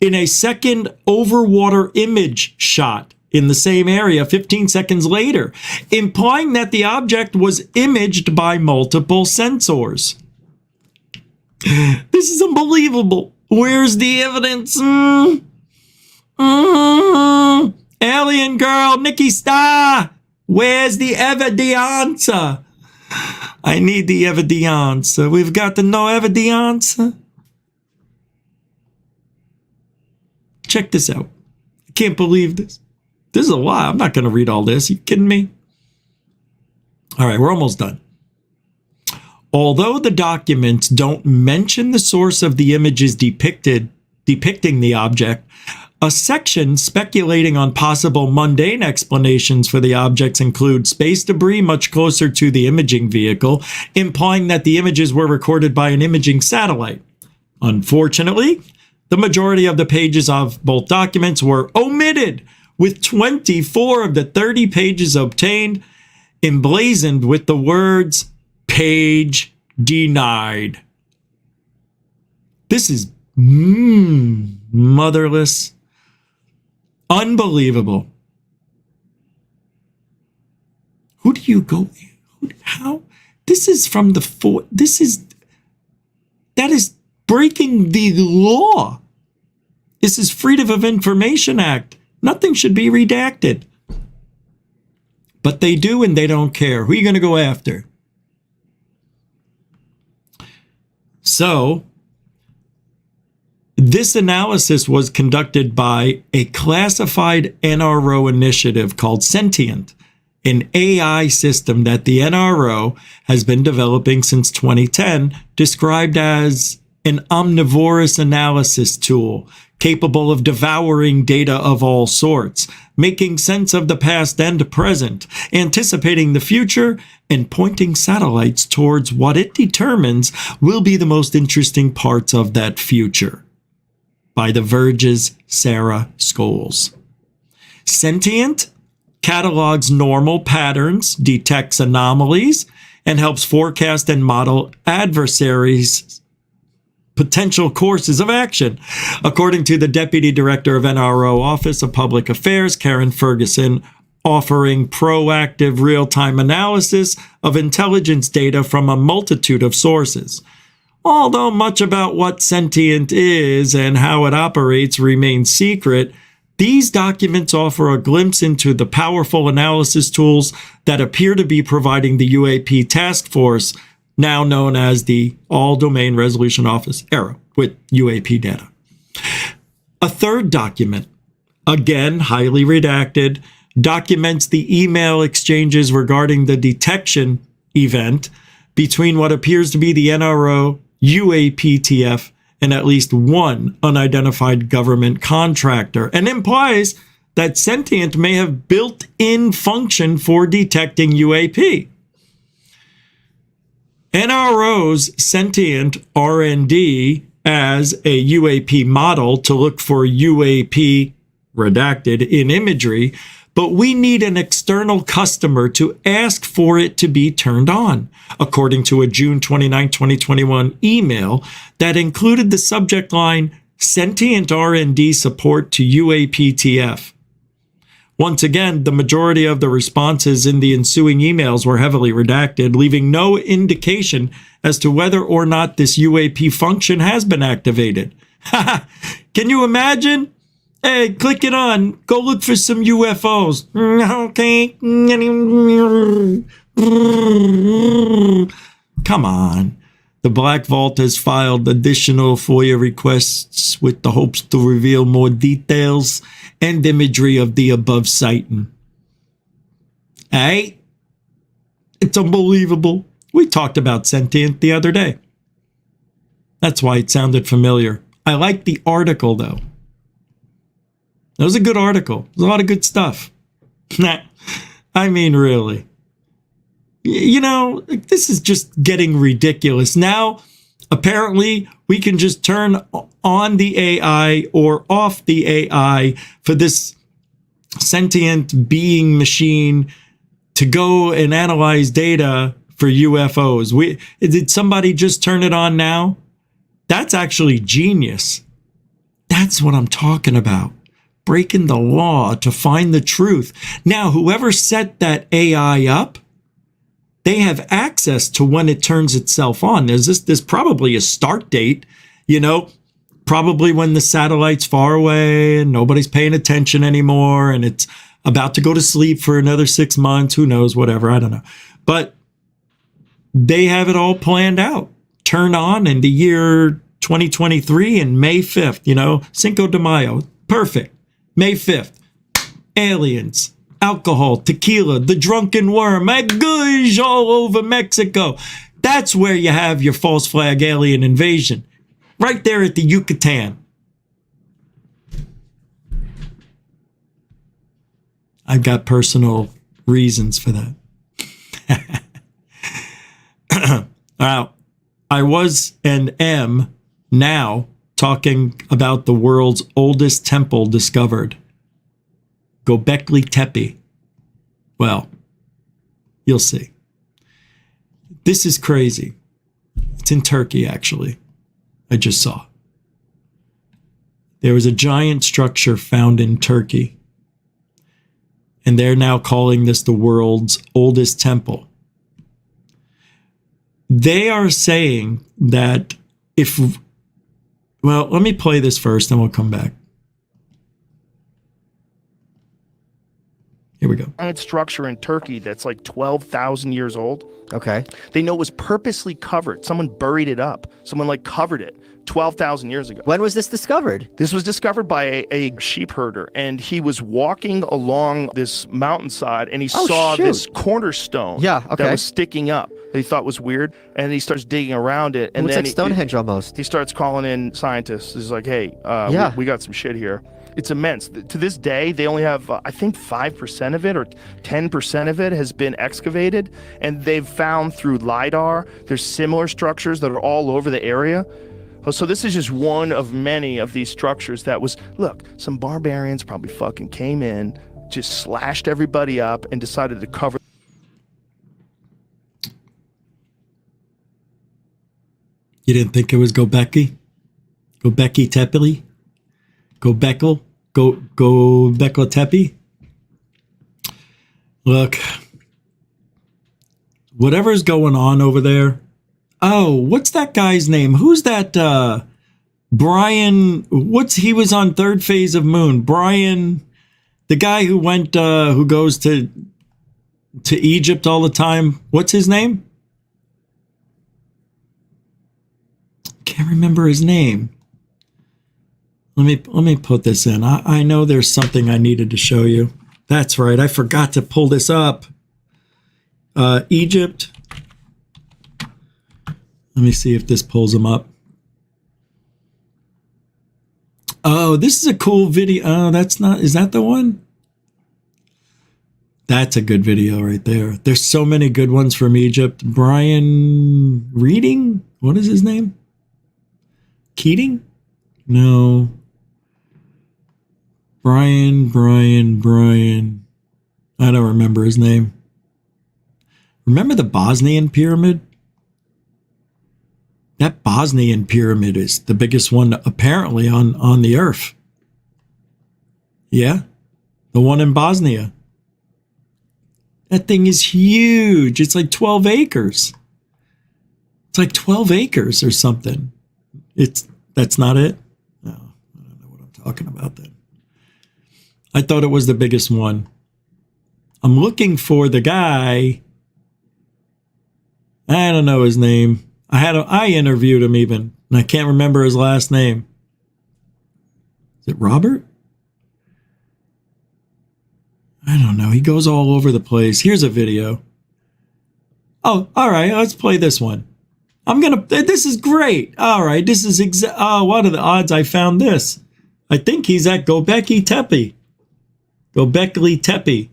in a second overwater image shot in the same area 15 seconds later, implying that the object was imaged by multiple sensors. This is unbelievable. Where's the evidence? Alien girl, Nikki Starr. Where's the evidence? I need the evidence. We've got the no evidence. Check this out. I can't believe this. This is a lie. I'm not going to read all this. You kidding me? All right, we're almost done. Although the documents don't mention the source of the images depicting the object, a section speculating on possible mundane explanations for the objects include space debris much closer to the imaging vehicle, implying that the images were recorded by an imaging satellite. Unfortunately, the majority of the pages of both documents were omitted, with 24 of the 30 pages obtained emblazoned with the words "page denied." This is motherless. Unbelievable. Who do you go? How? This is from the that is breaking the law. This is Freedom of Information Act. Nothing should be redacted. But they do, and they don't care. Who are you going to go after? So, this analysis was conducted by a classified NRO initiative called Sentient, an AI system that the NRO has been developing since 2010, described as an omnivorous analysis tool capable of devouring data of all sorts, making sense of the past and present, anticipating the future, and pointing satellites towards what it determines will be the most interesting parts of that future. By The Verge's Sarah Scholes. Sentient catalogs normal patterns, detects anomalies, and helps forecast and model adversaries' potential courses of action. According to the Deputy Director of NRO Office of Public Affairs, Karen Ferguson, offering proactive real-time analysis of intelligence data from a multitude of sources. Although much about what sentient is and how it operates remains secret, these documents offer a glimpse into the powerful analysis tools that appear to be providing the UAP task force, now known as the All Domain Resolution Office, ARROW, with UAP data. A third document, again highly redacted, documents the email exchanges regarding the detection event between what appears to be the NRO, UAPTF, and at least one unidentified government contractor, and implies that Sentient may have built-in function for detecting UAP. NRO's Sentient R&D as a UAP model to look for UAP redacted in imagery, but we need an external customer to ask for it to be turned on, according to a June 29, 2021 email that included the subject line, Sentient R&D support to UAPTF. Once again, the majority of the responses in the ensuing emails were heavily redacted, leaving no indication as to whether or not this UAP function has been activated. Can you imagine? Hey, click it on. Go look for some UFOs. Okay. Come on. The Black Vault has filed additional FOIA requests with the hopes to reveal more details and imagery of the above sighting. Hey, it's unbelievable. We talked about Sentient the other day. That's why it sounded familiar. I like the article, though. It was a good article. There's a lot of good stuff. I mean, really. You know, this is just getting ridiculous. Now, apparently, we can just turn on the AI or off the AI for this sentient being machine to go and analyze data for UFOs. Did somebody just turn it on now? That's actually genius. That's what I'm talking about. Breaking the law to find the truth. Now, whoever set that AI up, they have access to when it turns itself on. There's probably a start date, you know, probably when the satellite's far away and nobody's paying attention anymore and it's about to go to sleep for another 6 months. Who knows, whatever, I don't know. But they have it all planned out. Turn on in the year 2023 and May 5th, you know, Cinco de Mayo. Perfect. May 5th, aliens, alcohol, tequila, the drunken worm, agouge all over Mexico. That's where you have your false flag alien invasion. Right there at the Yucatan. I've got personal reasons for that. Now, I was and am now talking about the world's oldest temple discovered, Göbekli Tepe. Well, you'll see. This is crazy. It's in Turkey, actually. I just saw. There was a giant structure found in Turkey, and they're now calling this the world's oldest temple. They are saying that well, let me play this first, then we'll come back. Here we go. Giant structure in Turkey that's like 12,000 years old. Okay. They know it was purposely covered. Someone buried it up. Someone like covered it 12,000 years ago. When was this discovered? This was discovered by a sheep herder, and he was walking along this mountainside, and he saw this cornerstone that was sticking up that he thought was weird, and he starts digging around it. And it looks then like Stonehenge almost. He starts calling in scientists. He's like, hey, we got some shit here. It's immense. To this day, they only have, I think, 5% of it or 10% of it has been excavated, and they've found through LiDAR, there's similar structures that are all over the area. So this is just one of many of these structures that was, look, some barbarians probably fucking came in, just slashed everybody up, and decided to cover. You didn't think it was Göbekli? Göbekli Tepe? Göbekli Tepe? Look, whatever's going on over there, what's that guy's name? Who's that? Brian. He was on Third Phase of Moon. Brian, the guy who went, who goes to Egypt all the time. What's his name? Can't remember his name. Let me put this in. I know there's something I needed to show you. That's right. I forgot to pull this up. Egypt. Let me see if this pulls him up. Oh, this is a cool video. Oh, that's not. Is that the one? That's a good video right there. There's so many good ones from Egypt. Brian Reading? What is his name? Keating? No. Brian. I don't remember his name. Remember the Bosnian pyramid? That Bosnian pyramid is the biggest one apparently on the earth. Yeah, the one in Bosnia. That thing is huge. It's like 12 acres. It's like 12 acres or something. That's not it? No, I don't know what I'm talking about then. I thought it was the biggest one. I'm looking for the guy. I don't know his name. I interviewed him even, and I can't remember his last name. Is it Robert? I don't know. He goes all over the place. Here's a video. Oh, all right. Let's play this one. This is great. All right. This is what are the odds I found this? I think he's at Göbekli Tepe. Göbekli Tepe.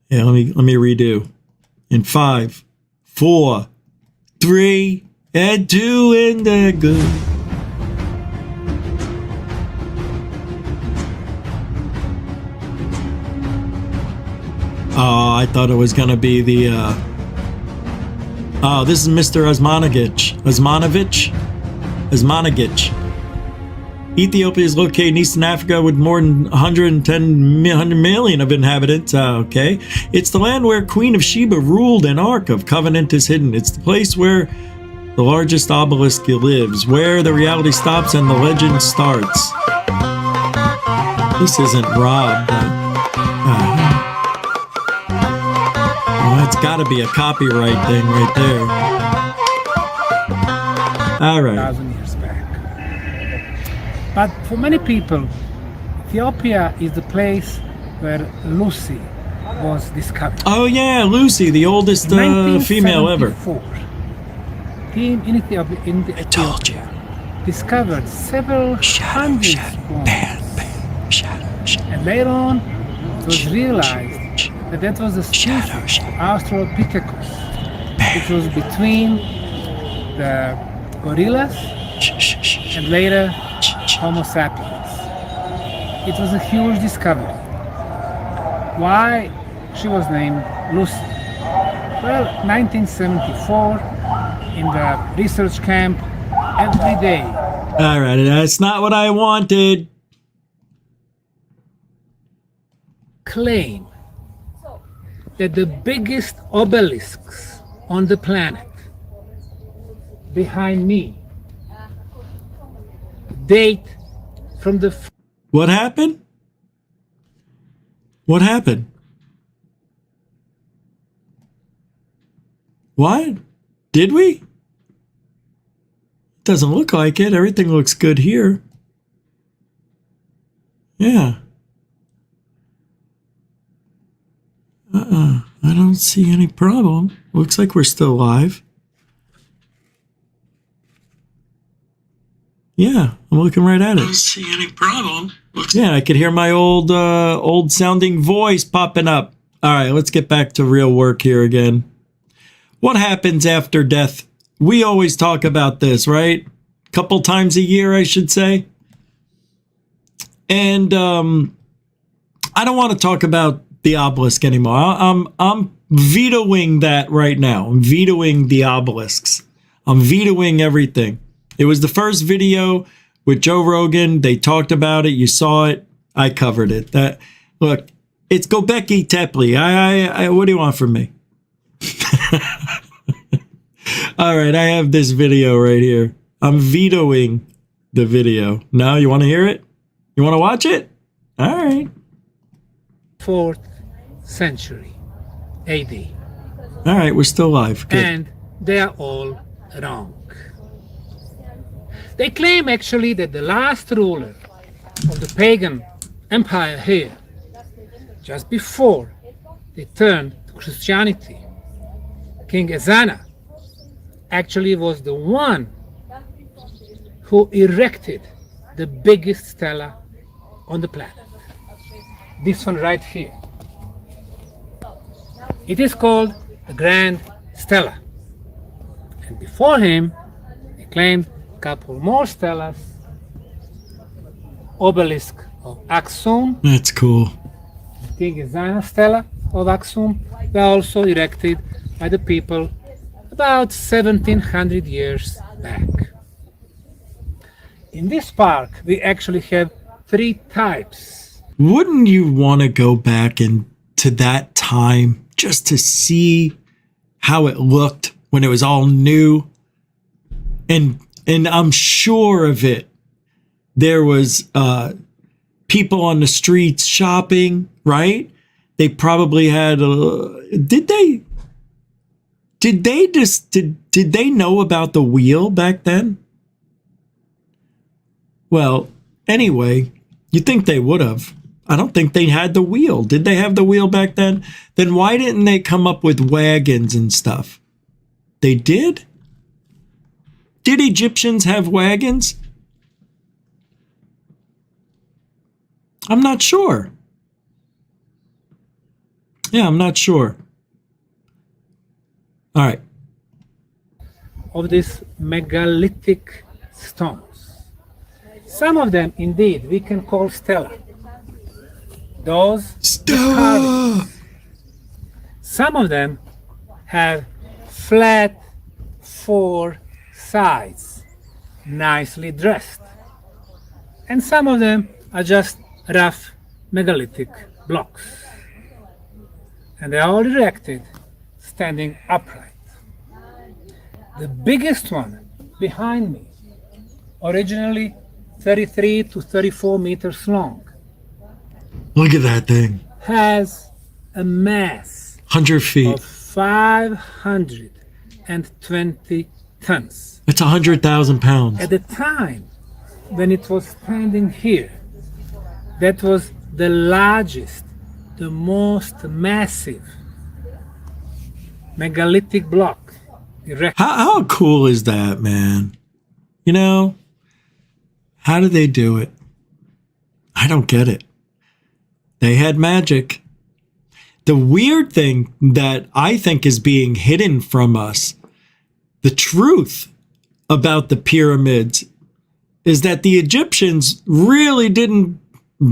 Yeah, let me redo. In 5, 4, 3, and 2, and they're good. Oh, I thought it was going to be the... Oh, this is Mr. Osmanagic. Ethiopia is located in Eastern Africa with more than 100 million of inhabitants. Okay. It's the land where Queen of Sheba ruled, and Ark of Covenant is hidden. It's the place where the largest obelisk lives, where the reality stops and the legend starts. This isn't Rob, but... that's got to be a copyright thing right there. All right. 1,000 years back. But for many people, Ethiopia is the place where Lucy was discovered. Oh yeah, Lucy, the oldest female ever. Team in Ethiopia, discovered several hundred bones. And later on, it was realized that was the species Australopithecus, which was between the gorillas and later Homo sapiens. It was a huge discovery. Why she was named Lucy? Well, 1974, in the research camp, every day. All right, that's not what I wanted. Claim that the biggest obelisks on the planet behind me date from the... What happened? What happened? What? Did we? Doesn't look like it. Everything looks good here. Yeah. I don't see any problem. Looks like we're still live. Yeah, I'm looking right at it. I don't see any problem. Yeah, I could hear my old sounding voice popping up. All right, let's get back to real work here again. What happens after death? We always talk about this, right? A couple times a year, I should say. And I don't want to talk about the obelisk anymore. I'm vetoing that right now. I'm vetoing the obelisks. I'm vetoing everything. It was the first video with Joe Rogan. They talked about it. You saw it. I covered it. Look, it's Göbekli Tepe. What do you want from me? All right, I have this video right here. I'm vetoing the video. Now, you want to hear it? You want to watch it? All right. 4th century AD. All right, we're still live. Good. And they are all wrong. They claim actually that the last ruler of the pagan empire here, just before they turned to Christianity, King Ezana, actually was the one who erected the biggest stela on the planet. This one right here. It is called the Grand Stela. And before him, they claimed a couple more stelas. Obelisk of Aksum. That's cool. King Ezana stela of Aksum were also erected by the people about 1700 years back. In this park, we actually have 3 types. Wouldn't you want to go back into that time just to see how it looked when it was all new? And I'm sure of it. There was people on the streets shopping, right? They probably had did they know about the wheel back then? Well, anyway, you think they would have. I don't think they had the wheel. Did they have the wheel back then? Then why didn't they come up with wagons and stuff? They did? Did Egyptians have wagons? I'm not sure. Yeah, I'm not sure. All right. Of these megalithic stones. Some of them, indeed, we can call stela. Those stela. Some of them have flat 4 sides, nicely dressed. And some of them are just rough megalithic blocks. And they are all erected, standing upright. The biggest one behind me, originally 33 to 34 meters long. Look at that thing. Has a mass 100 feet. Of 520 tons. That's 100,000 pounds. At the time when it was standing here, that was the largest, the most massive megalithic block erected. How cool is that, man? You know, how did they do it? I don't get it. They had magic. The weird thing that I think is being hidden from us, the truth about the pyramids, is that the Egyptians really didn't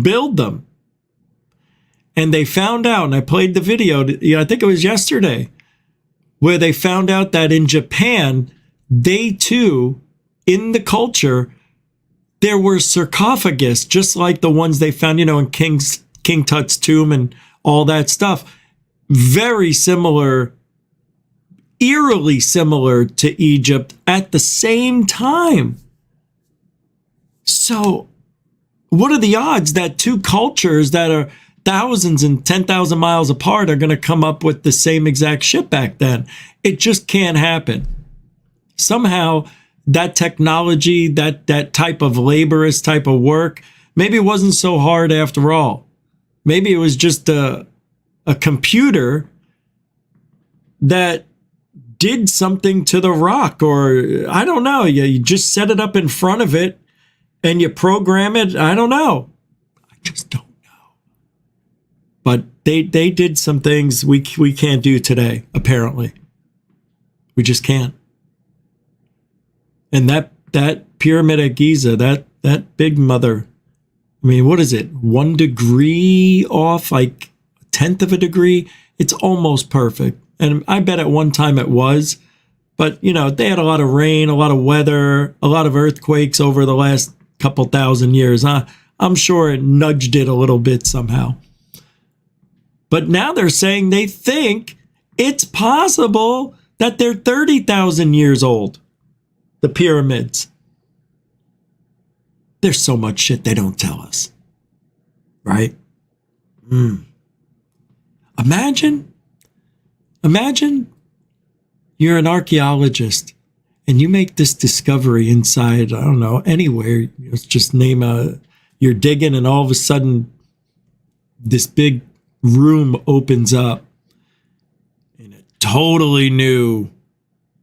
build them. And they found out, and I played the video, I think it was yesterday, where they found out that in Japan, they too, in the culture, there were sarcophagus, just like the ones they found, in King Tut's tomb and all that stuff. Very similar, eerily similar to Egypt at the same time. So what are the odds that 2 cultures that are thousands and 10,000 miles apart are going to come up with the same exact shit back then? It just can't happen. Somehow that technology, that type of laborious type of work, maybe it wasn't so hard after all. Maybe it was just a computer that did something to the rock, or I don't know. You just set it up in front of it and you program it. I don't know. I just don't know. But they did some things we can't do today, apparently. We just can't. And that pyramid at Giza, that big mother, I mean, what is it? 1 degree off, like 1/10 of a degree? It's almost perfect. And I bet at one time it was. But, they had a lot of rain, a lot of weather, a lot of earthquakes over the last couple thousand years. I'm sure it nudged it a little bit somehow. But now they're saying they think it's possible that they're 30,000 years old. The pyramids. There's so much shit they don't tell us. Right? Imagine you're an archaeologist and you make this discovery inside, I don't know, anywhere. Let's just name you're digging and all of a sudden this big room opens up and it totally new,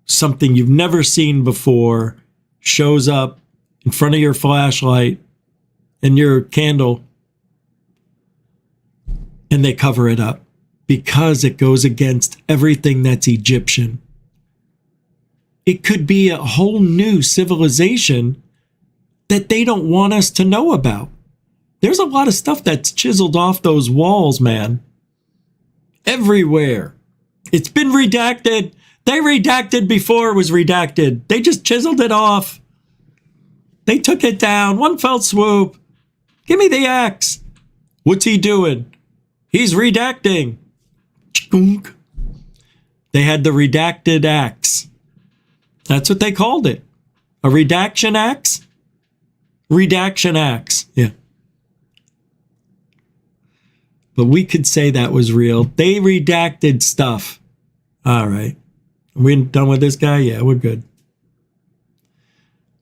something you've never seen before shows up in front of your flashlight and your candle, and they cover it up because it goes against everything that's Egyptian. It could be a whole new civilization that they don't want us to know about. There's a lot of stuff that's chiseled off those walls, man. Everywhere. It's been redacted. They redacted before it was redacted. They just chiseled it off. They took it down. One fell swoop. Give me the axe. What's he doing? He's redacting. They had the redacted axe. That's what they called it. A redaction axe? Redaction axe. Yeah. But we could say that was real. They redacted stuff. All right. Are we done with this guy? Yeah, we're good.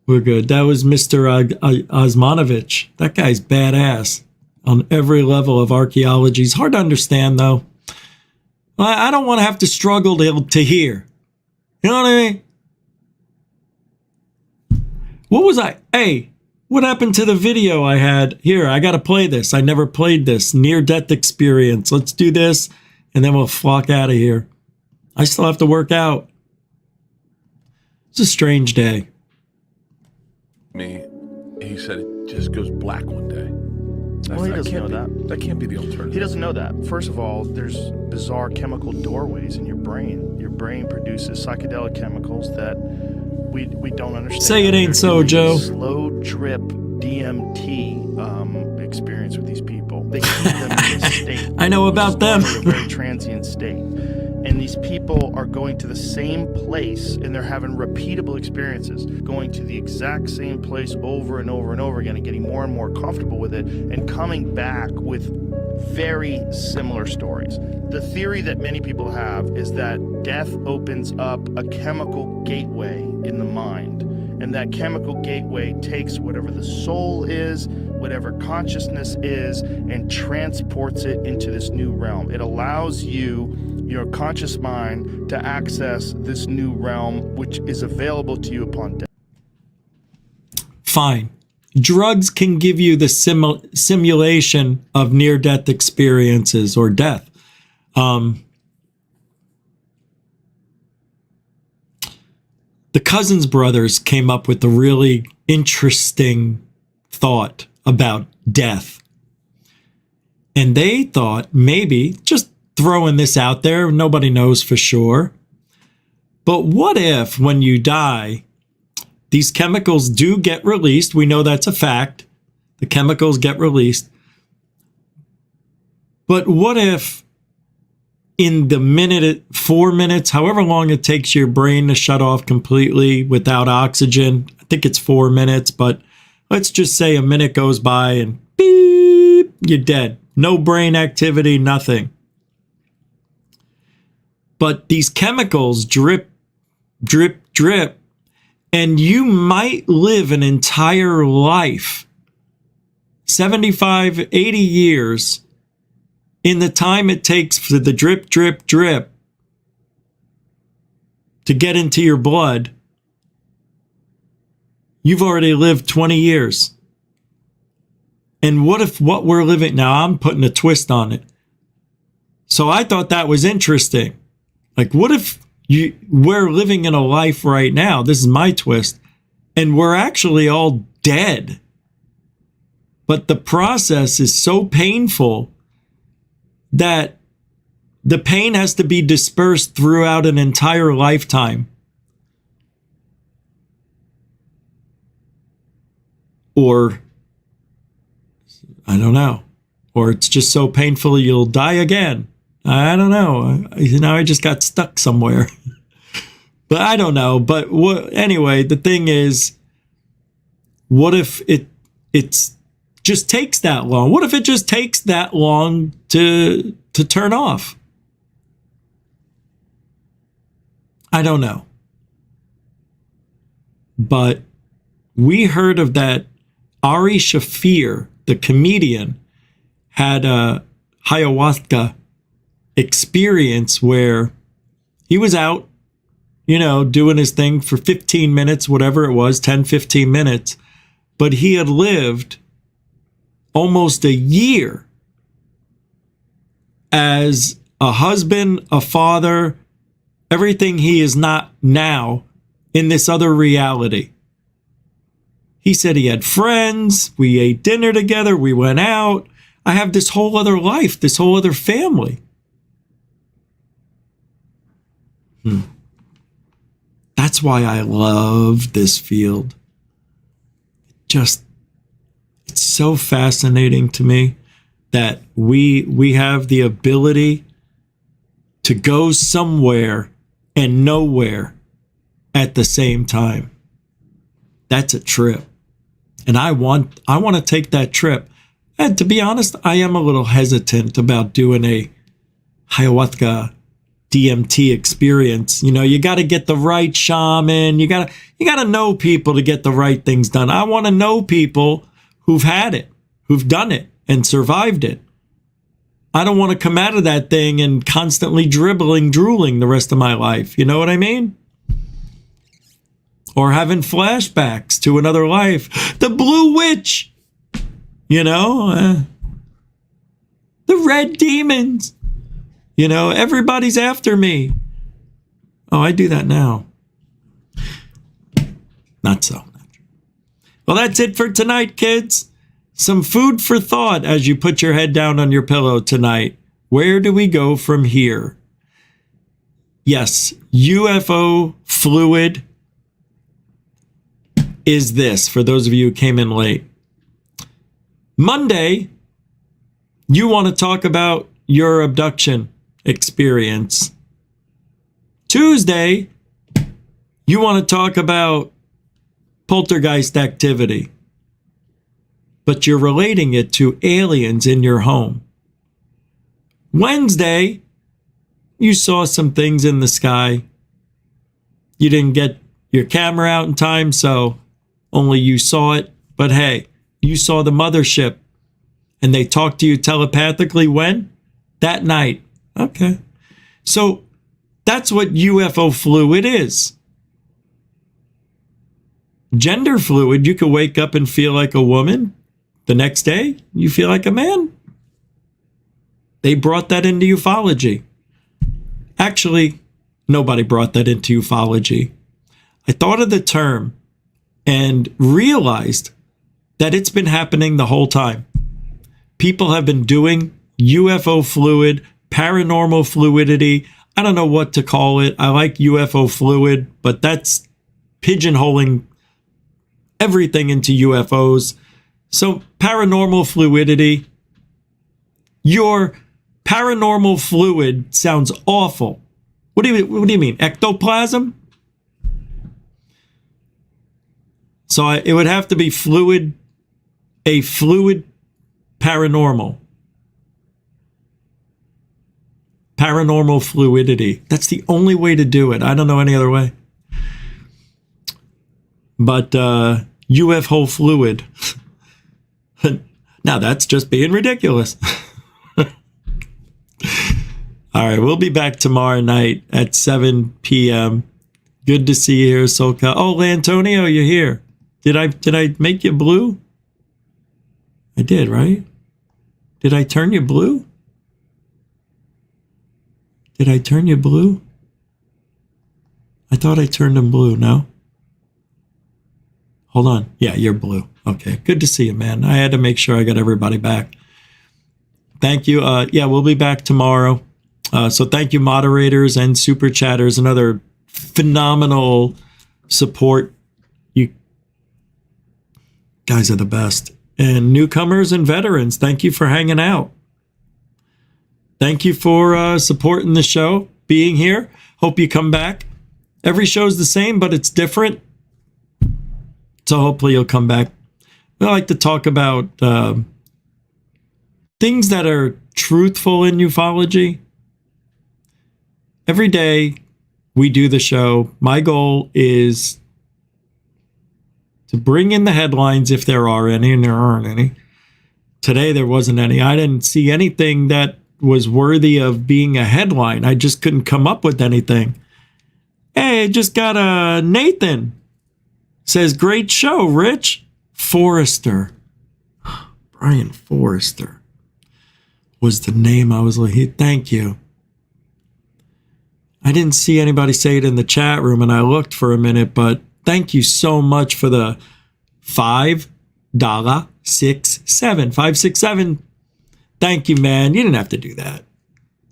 We're good. That was Mr. Osmanovich. That guy's badass on every level of archaeology. It's hard to understand, though. I don't want to have to struggle to hear. You know what I mean? What was I? Hey, what happened to the video I had? Here, I got to play this. I never played this. Near-death experience. Let's do this, and then we'll flock out of here. I still have to work out. It's a strange day. He said it just goes black one day. Well, he doesn't know that. That can't be the alternative. He doesn't know that. First of all, there's bizarre chemical doorways in your brain. Your brain produces psychedelic chemicals that we don't understand. Say it ain't so, Joe. Slow drip DMT experience with these people. They keep them in this state. I know about them. A very transient state. And these people are going to the same place and they're having repeatable experiences, going to the exact same place over and over and over again and getting more and more comfortable with it and coming back with very similar stories. The theory that many people have is that death opens up a chemical gateway in the mind, and that chemical gateway takes whatever the soul is, whatever consciousness is, and transports it into this new realm. It allows your conscious mind to access this new realm, which is available to you upon death. Fine. Drugs can give you the simulation of near-death experiences or death. The Cousins brothers came up with a really interesting thought about death. And they thought maybe, just throwing this out there, nobody knows for sure, but what if when you die, these chemicals do get released? We know that's a fact. The chemicals get released. But what if in the minute, 4 minutes, however long it takes your brain to shut off completely without oxygen, I think it's 4 minutes, but let's just say a minute goes by and beep, you're dead. No brain activity, nothing. But these chemicals drip, drip, drip, and you might live an entire life, 75, 80 years, in the time it takes for the drip, drip, drip to get into your blood. You've already lived 20 years. And what if what we're living now, I'm putting a twist on it. So I thought that was interesting. Like, what if we're living in a life right now, this is my twist, and we're actually all dead. But the process is so painful that the pain has to be dispersed throughout an entire lifetime. Or, I don't know. Or it's just so painful you'll die again. I don't know. Now I just got stuck somewhere. But I don't know. But anyway, the thing is, what if it's just takes that long? What if it just takes that long to turn off? I don't know. But we heard of that Ari Shafir, the comedian, had a ayahuasca experience where he was out, doing his thing for 15 minutes, whatever it was, 10, 15 minutes. But he had lived almost a year as a husband, a father, everything he is not now in this other reality. He said he had friends, we ate dinner together, we went out. I have this whole other life, this whole other family. That's why I love this field. It's so fascinating to me that we have the ability to go somewhere and nowhere at the same time. That's a trip. And I want to take that trip. And to be honest, I am a little hesitant about doing a ayahuasca DMT experience. You got to get the right shaman. You got to know people to get the right things done. I want to know people who've had it, who've done it and survived it. I don't want to come out of that thing and constantly drooling the rest of my life. You know what I mean? Or having flashbacks to another life. The Blue Witch, the Red Demons, everybody's after me. Oh, I do that now. Not so. Well, that's it for tonight, kids. Some food for thought as you put your head down on your pillow tonight. Where do we go from here? Yes, UFO Fluid is this, for those of you who came in late. Monday, you want to talk about your abduction experience. Tuesday, you want to talk about poltergeist activity, but you're relating it to aliens in your home. Wednesday, you saw some things in the sky. You didn't get your camera out in time, so only you saw it. But hey, you saw the mothership, and they talked to you telepathically when? That night. Okay. So that's what UFO fluid is. Gender fluid, you could wake up and feel like a woman. The next day, you feel like a man. They brought that into ufology. Actually, nobody brought that into ufology. I thought of the term and realized that it's been happening the whole time. People have been doing UFO fluid, paranormal fluidity. I don't know what to call it. I like UFO fluid, but that's pigeonholing everything into UFOs. So paranormal fluidity. Your paranormal fluid sounds awful. What do you mean? Ectoplasm? So it would have to be fluid, a fluid paranormal. Paranormal fluidity. That's the only way to do it. I don't know any other way. But UFO fluid. Now that's just being ridiculous. All right, we'll be back tomorrow night at 7 p.m. Good to see you here, Solka. Oh, Lantonio, you're here. Did I make you blue? I did, right? Did I turn you blue? Did I turn you blue? I thought I turned him blue, no? Hold on. Yeah, you're blue. Okay, good to see you, man. I had to make sure I got everybody back. Thank you. Yeah, we'll be back tomorrow. So thank you, moderators and super chatters, another phenomenal support. You guys are the best. And newcomers and veterans, thank you for hanging out. Thank you for supporting the show, being here. Hope you come back. Every show's the same, but it's different. So hopefully you'll come back. I like to talk about things that are truthful in ufology. Every day we do the show. My goal is to bring in the headlines if there are any, and there aren't any. Today there wasn't any. I didn't see anything that was worthy of being a headline. I just couldn't come up with anything. Hey, I just got a Nathan. Says, great show, Rich. Forrester. Brian Forrester was the name I was looking. Thank you. I didn't see anybody say it in the chat room, and I looked for a minute, but thank you so much for the $5.67. Thank you, man. You didn't have to do that.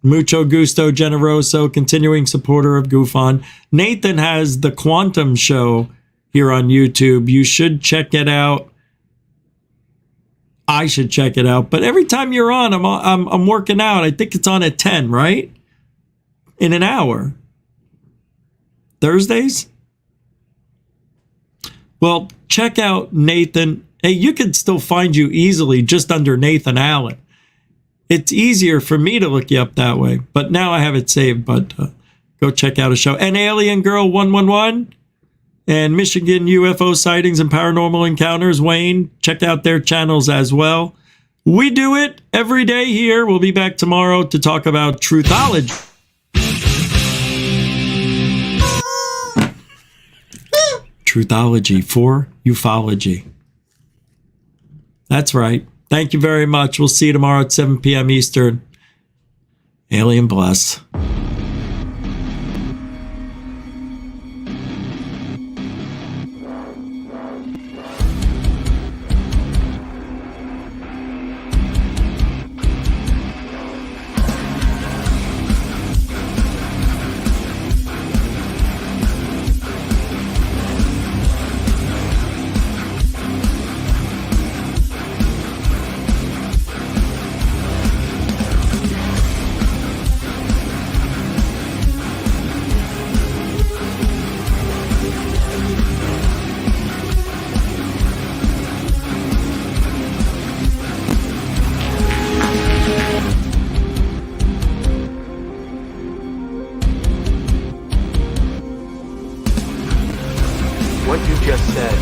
Mucho gusto, generoso, continuing supporter of GoofOn. Nathan has the Quantum Show here on YouTube. You should check it out. I should check it out. But every time you're on, I'm working out. I think it's on at 10, right? In an hour. Thursdays? Well, check out Nathan. Hey, you can still find you easily just under Nathan Allen. It's easier for me to look you up that way, but now I have it saved. But go check out a show. And Alien Girl 111 and Michigan UFO Sightings and Paranormal Encounters, Wayne, check out their channels as well. We do it every day here. We'll be back tomorrow to talk about truthology. Truthology for ufology. That's right. Thank you very much. We'll see you tomorrow at 7 p.m. Eastern. Alien bless. What you just said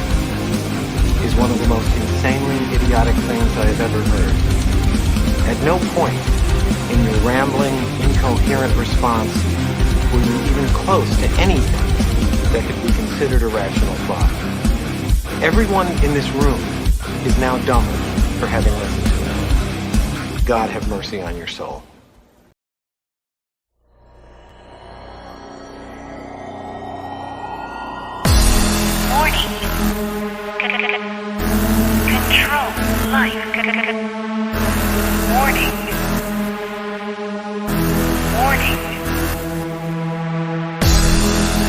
is one of the most insanely idiotic things I have ever heard. At no point in your rambling, incoherent response were you even close to anything that could be considered a rational thought. Everyone in this room is now dumber for having listened to it. God have mercy on your soul. Warning. Control life. Warning. Warning.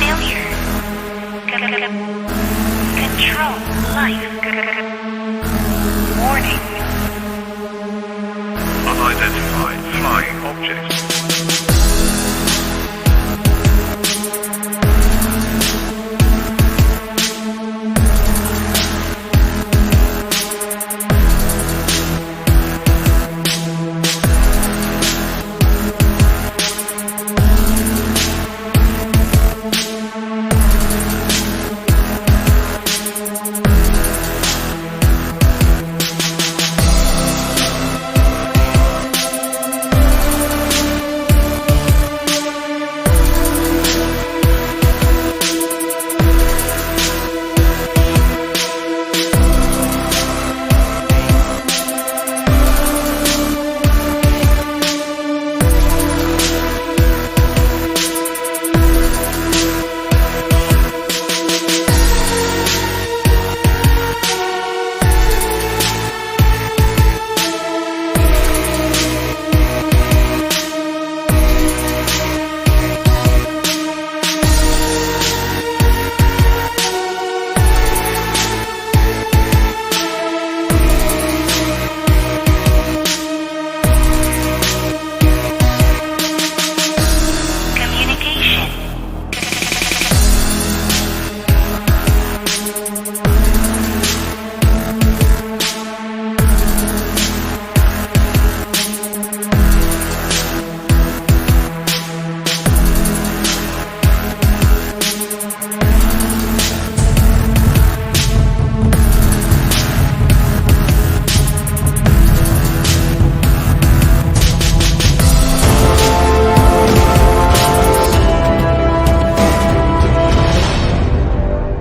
Failure. Control life. Warning. Unidentified flying object.